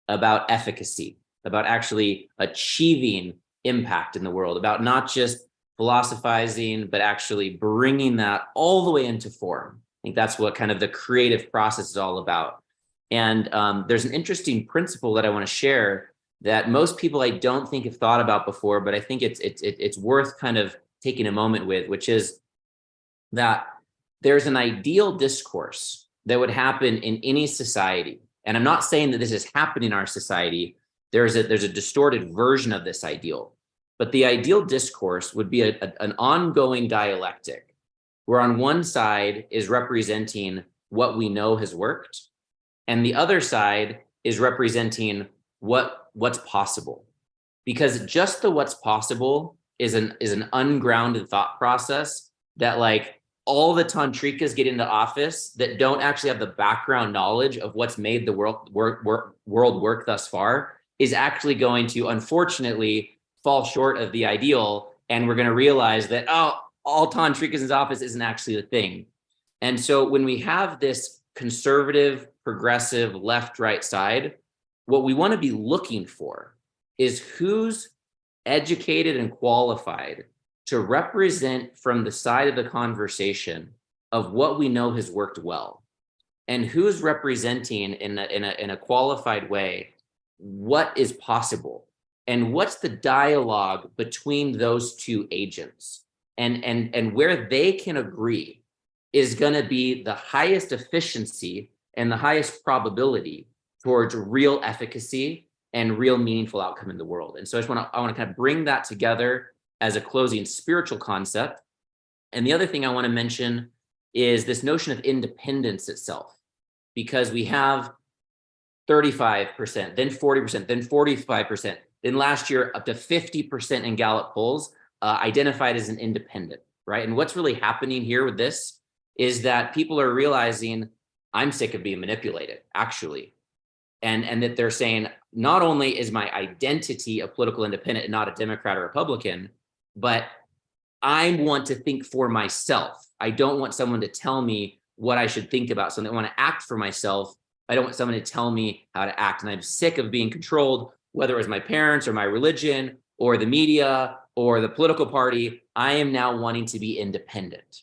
about efficacy, about actually achieving impact in the world, about not just philosophizing, but actually bringing that all the way into form. I think that's what kind of the creative process is all about. And there's an interesting principle that I want to share that most people I don't think have thought about before, but I think it's worth kind of taking a moment with, which is that there's an ideal discourse that would happen in any society. And I'm not saying that this is happening in our society. There's a distorted version of this ideal. But the ideal discourse would be an ongoing dialectic, where on one side is representing what we know has worked, and the other side is representing what's possible. Because just the what's possible is an ungrounded thought process that, like, all the tantrikas get into office that don't actually have the background knowledge of what's made the world work thus far is actually going to, unfortunately, fall short of the ideal. And we're going to realize that, oh, all tantrikas in office isn't actually the thing. And so when we have this conservative, progressive, left, right side, what we want to be looking for is who's educated and qualified to represent from the side of the conversation of what we know has worked well, and who's representing in a qualified way what is possible, and what's the dialogue between those two agents, and where they can agree is going to be the highest efficiency and the highest probability towards real efficacy and real meaningful outcome in the world. And so I want to kind of bring that together as a closing spiritual concept. And the other thing I want to mention is this notion of independence itself, because we have 35%, then 40%, then 45%, then last year up to 50% in Gallup polls identified as an independent, right? And what's really happening here with this is that people are realizing, I'm sick of being manipulated, actually. And that they're saying, not only is my identity a political independent and not a Democrat or Republican, but I want to think for myself. I don't want someone to tell me what I should think about something. I want to act for myself. I don't want someone to tell me how to act. And I'm sick of being controlled, whether it was my parents or my religion or the media or the political party. I am now wanting to be independent.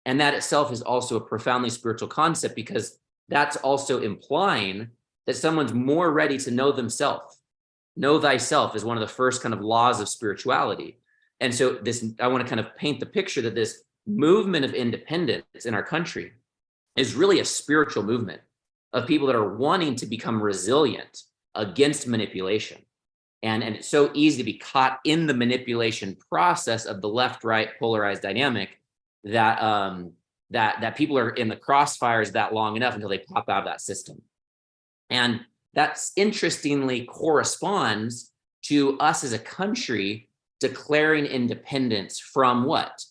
And that itself is also a profoundly spiritual concept, because that's also implying that someone's more ready to know themselves. Know thyself is one of the first kind of laws of spirituality. And so this, I want to kind of paint the picture that this movement of independence in our country is really a spiritual movement of people that are wanting to become resilient against manipulation. And it's so easy to be caught in the manipulation process of the left-right polarized dynamic that that people are in the crossfires that long enough until they pop out of that system. And that's interestingly corresponds to us as a country declaring independence from what?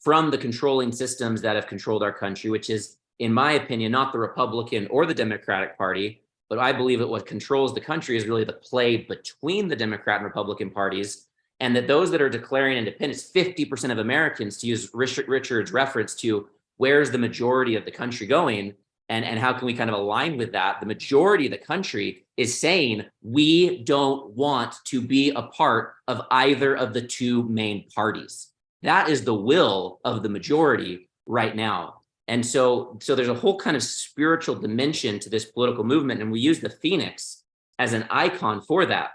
From the controlling systems that have controlled our country, which is, in my opinion, not the Republican or the Democratic Party, but I believe that what controls the country is really the play between the Democrat and Republican parties, and that those that are declaring independence, 50% of Americans, to use Richard's reference to where's the majority of the country going, and how can we kind of align with that? The majority of the country is saying we don't want to be a part of either of the two main parties. That is the will of the majority right now. And so there's a whole kind of spiritual dimension to this political movement, and we use the phoenix as an icon for that.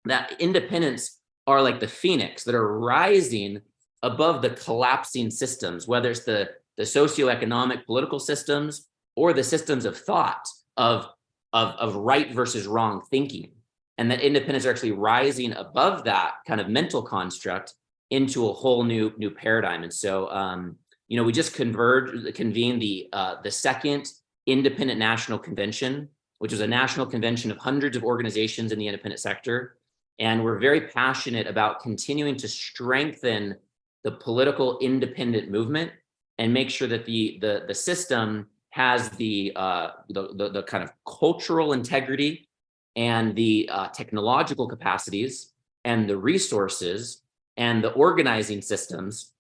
That independents are like the phoenix that are rising above the collapsing systems, whether it's the socioeconomic political systems or the systems of thought of right versus wrong thinking. And that independents are actually rising above that kind of mental construct into a whole new paradigm. And so, we just convened the second Independent National Convention, which is a national convention of hundreds of organizations in the independent sector. And we're very passionate about continuing to strengthen the political independent movement and make sure that the system has the kind of cultural integrity and the technological capacities and the resources and the organizing systems,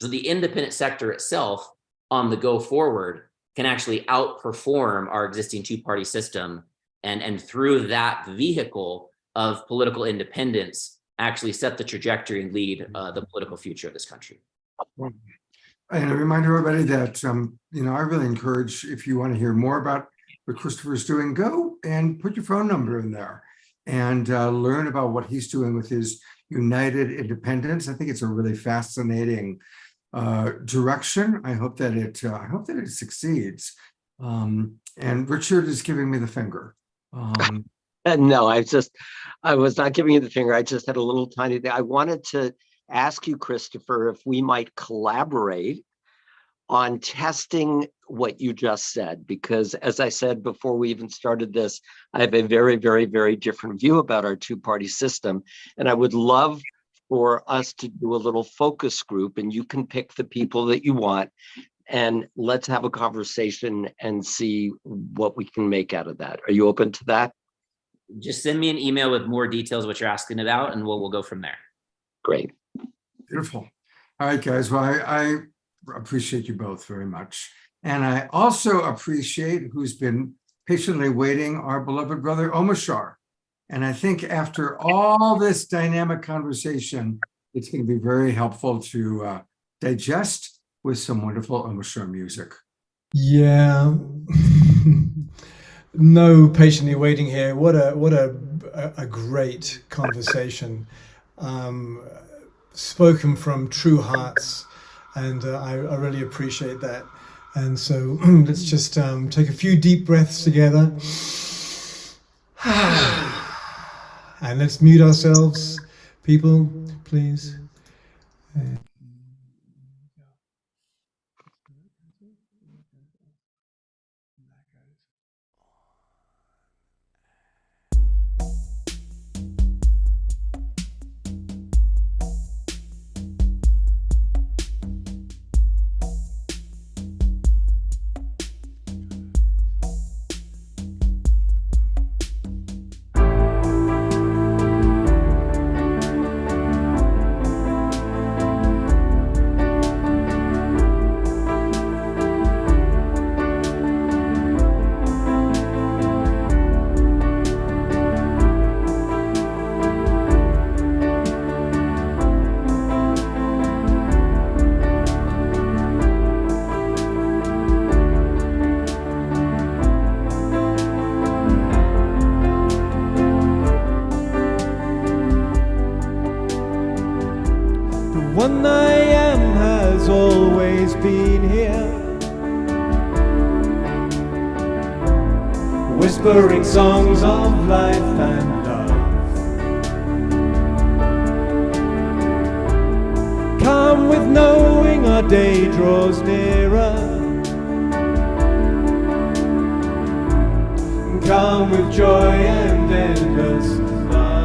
so the independent sector itself on the go forward can actually outperform our existing two-party system, and through that vehicle of political independence actually set the trajectory and lead the political future of this country. And I remind everybody that, I really encourage, if you want to hear more about what Christopher's doing, go and put your phone number in there and learn about what he's doing with his United Independence. I think it's a really fascinating direction. I hope that it succeeds. And Richard is giving me the finger. No, I was not giving you the finger. I just had a little tiny thing. I wanted to ask you, Christopher, if we might collaborate on testing what you just said, because as I said before we even started this, I have a very, very, very different view about our two-party system. And I would love for us to do a little focus group, and you can pick the people that you want, and let's have a conversation and see what we can make out of that. Are you open to that? Just send me an email with more details what you're asking about, and we'll go from there. Great. Beautiful. All right, guys. Well, I appreciate you both very much. And I also appreciate who's been patiently waiting, our beloved brother Omashar. And I think after all this dynamic conversation, it's going to be very helpful to digest with some wonderful Omashar music. Yeah. No patiently waiting here. What a great conversation. Spoken from true hearts, and I really appreciate that. And so let's just take a few deep breaths together. And let's mute ourselves, people, please. One I am has always been here, whispering songs of life and love. Come with knowing our day draws nearer. Come with joy and endless love.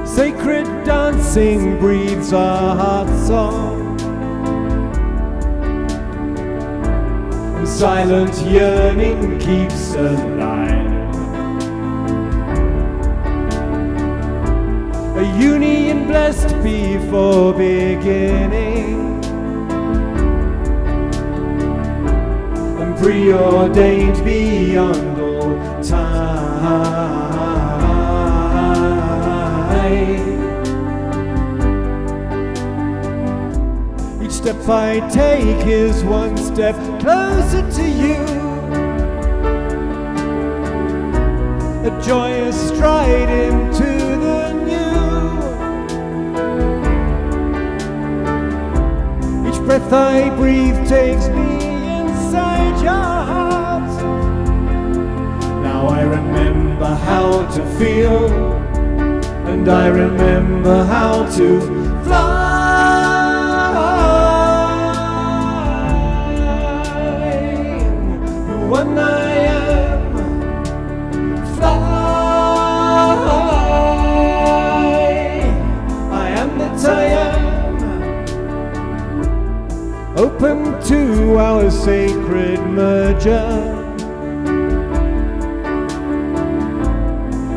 Sacred dancing breathes our heart song, and silent yearning keeps alive. A union blessed before beginning, and preordained beyond all time. Each step I take is one step closer to you, a joyous stride into the new. Each breath I breathe takes me inside your heart. Now I remember how to feel, and I remember how to fly. The one I am, fly. I am that I am, open to our sacred merger,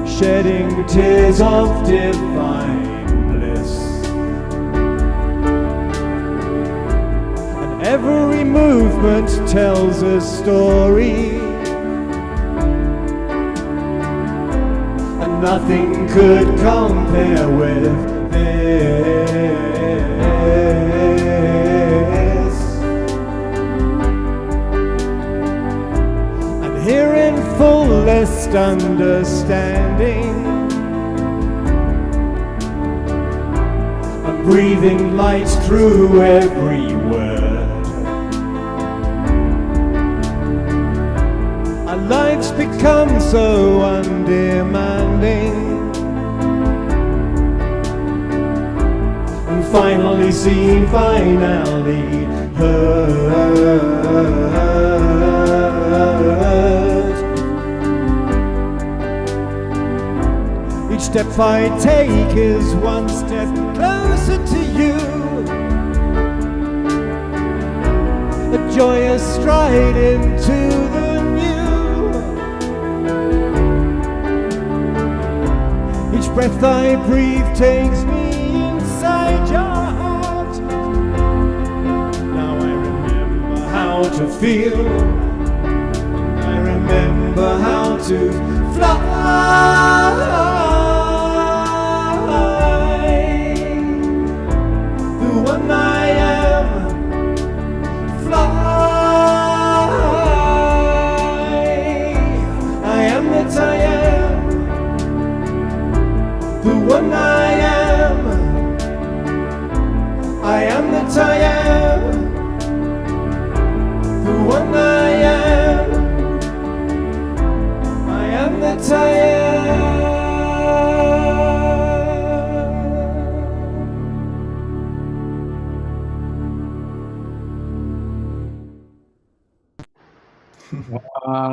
shedding tears of divine bliss. And every movement tells a story, and nothing could compare with this. And here in fullest understanding, I'm breathing light through every word. Our lives become so undemanding, and finally seen, finally heard. Each step I take is one step closer to you. A joyous stride into the new. Each breath I breathe takes me inside your heart. Now I remember how to feel. I remember how to fly. The one I am, fly. I am that I am. The one I am. I am that I am. The one I am. I am that I am.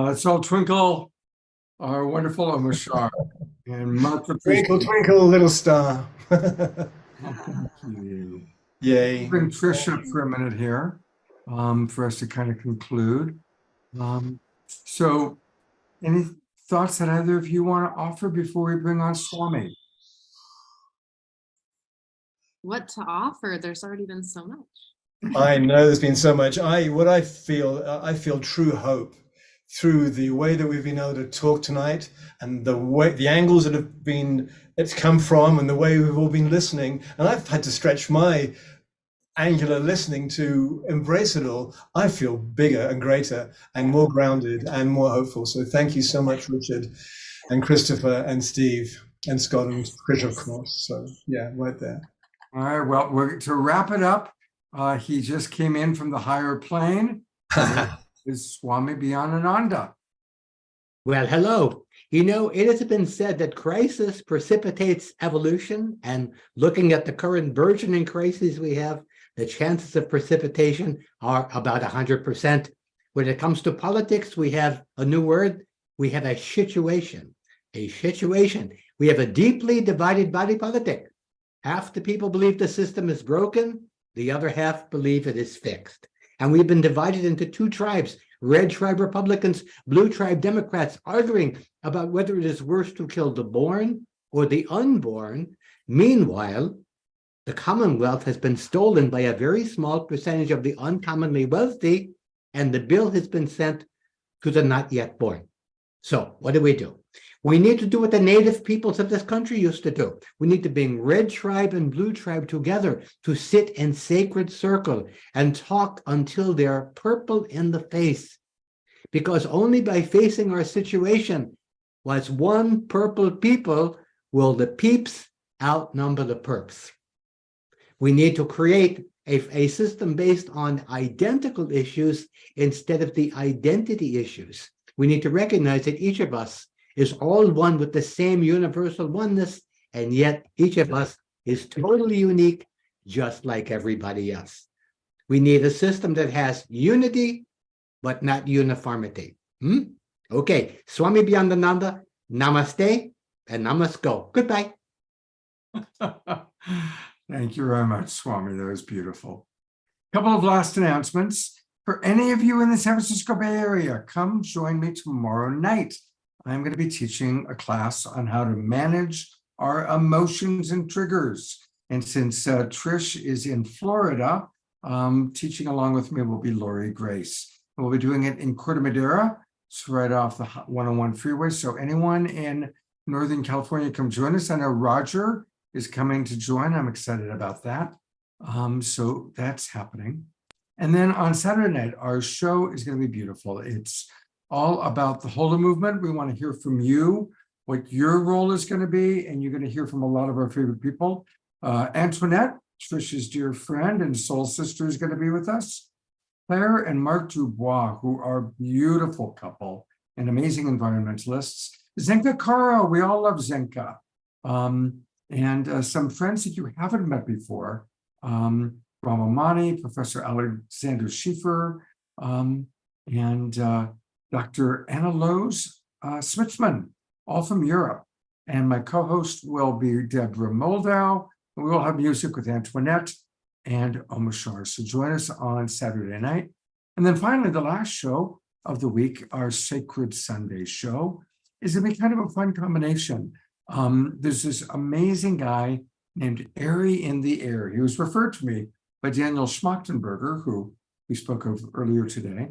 Let's all twinkle our wonderful Omashar. And much Twinkle, appreciated. twinkle, little star. Thank you. Yay. Bring Trish up for a minute here for us to kind of conclude. So any thoughts that either of you want to offer before we bring on Swami? What to offer? There's already been so much. I know there's been so much. I feel true hope through the way that we've been able to talk tonight, and the angles that it's come from, and the way we've all been listening. And I've had to stretch my angular listening to embrace it all. I feel bigger and greater and more grounded and more hopeful. So thank you so much, Richard and Christopher and Steve and Scott and Chris, of course. So yeah, right there. All right, well, to wrap it up, he just came in from the higher plane. Is Swami Bhyanananda. Well, hello. You know, it has been said that crisis precipitates evolution, and looking at the current burgeoning crises we have, the chances of precipitation are about 100%. When it comes to politics, we have a new word. We have a situation. A situation. We have a deeply divided body politic. Half the people believe the system is broken. The other half believe it is fixed. And we've been divided into two tribes, red tribe Republicans, blue tribe Democrats, arguing about whether it is worse to kill the born or the unborn. Meanwhile, the Commonwealth has been stolen by a very small percentage of the uncommonly wealthy, and the bill has been sent to the not yet born. So what do? We need to do what the native peoples of this country used to do. We need to bring red tribe and blue tribe together to sit in sacred circle and talk until they're purple in the face. Because only by facing our situation as one purple people will the peeps outnumber the perps. We need to create a system based on identical issues instead of the identity issues. We need to recognize that each of us is all one with the same universal oneness, and yet each of us is totally unique, just like everybody else. We need a system that has unity, but not uniformity. Okay, Swami Bhyanananda, namaste, and namasko. Goodbye. Thank you very much, Swami. That was beautiful. A couple of last announcements. For any of you in the San Francisco Bay Area, come join me tomorrow night. I'm going to be teaching a class on how to manage our emotions and triggers. And since Trish is in Florida, teaching along with me will be Lori Grace. We'll be doing it in Corte Madera. It's right off the 101 freeway. So anyone in Northern California, come join us. I know Roger is coming to join. I'm excited about that. So that's happening. And then on Saturday night, our show is going to be beautiful. It's all about the Holy Movement. We want to hear from you, what your role is going to be, and you're going to hear from a lot of our favorite people. Antoinette, Trish's dear friend and soul sister, is going to be with us. Claire and Mark Dubois, who are a beautiful couple and amazing environmentalists. Zenka Caro, we all love Zenka. And some friends that you haven't met before. Ramamani, Professor Alexander Schiffer, and Dr. Anna Lowe's Smitsman, all from Europe. And my co-host will be Deborah Moldau. And we will have music with Antoinette and Omashar. So join us on Saturday night. And then finally, the last show of the week, our Sacred Sunday show, is going to be kind of a fun combination. There's this amazing guy named Airy in the Air. He was referred to me by Daniel Schmachtenberger, who we spoke of earlier today.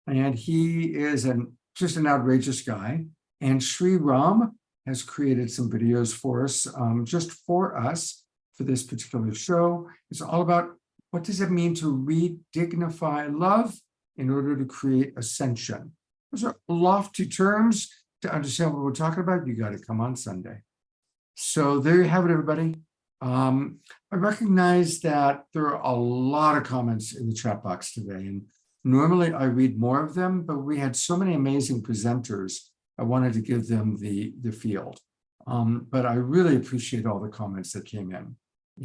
And he is just an outrageous guy. And Sri Ram has created some videos for us, just for us, for this particular show. It's all about what does it mean to redignify love in order to create ascension. Those are lofty terms. To understand what we're talking about, you got to come on Sunday. So there you have it, everybody. I recognize that there are a lot of comments in the chat box today, and normally I read more of them, but we had so many amazing presenters, I wanted to give them the field. But I really appreciate all the comments that came in.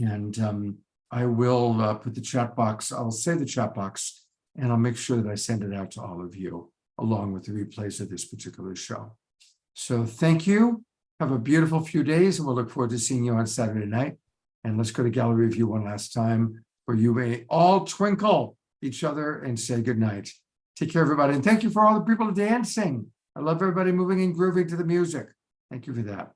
And I will put the chat box, I'll say the chat box, and I'll make sure that I send it out to all of you, along with the replays of this particular show. So thank you. Have a beautiful few days, and we'll look forward to seeing you on Saturday night. And let's go to gallery view one last time, where you may all twinkle each other and say goodnight. Take care, everybody. And thank you for all the people dancing. I love everybody moving and grooving to the music. Thank you for that.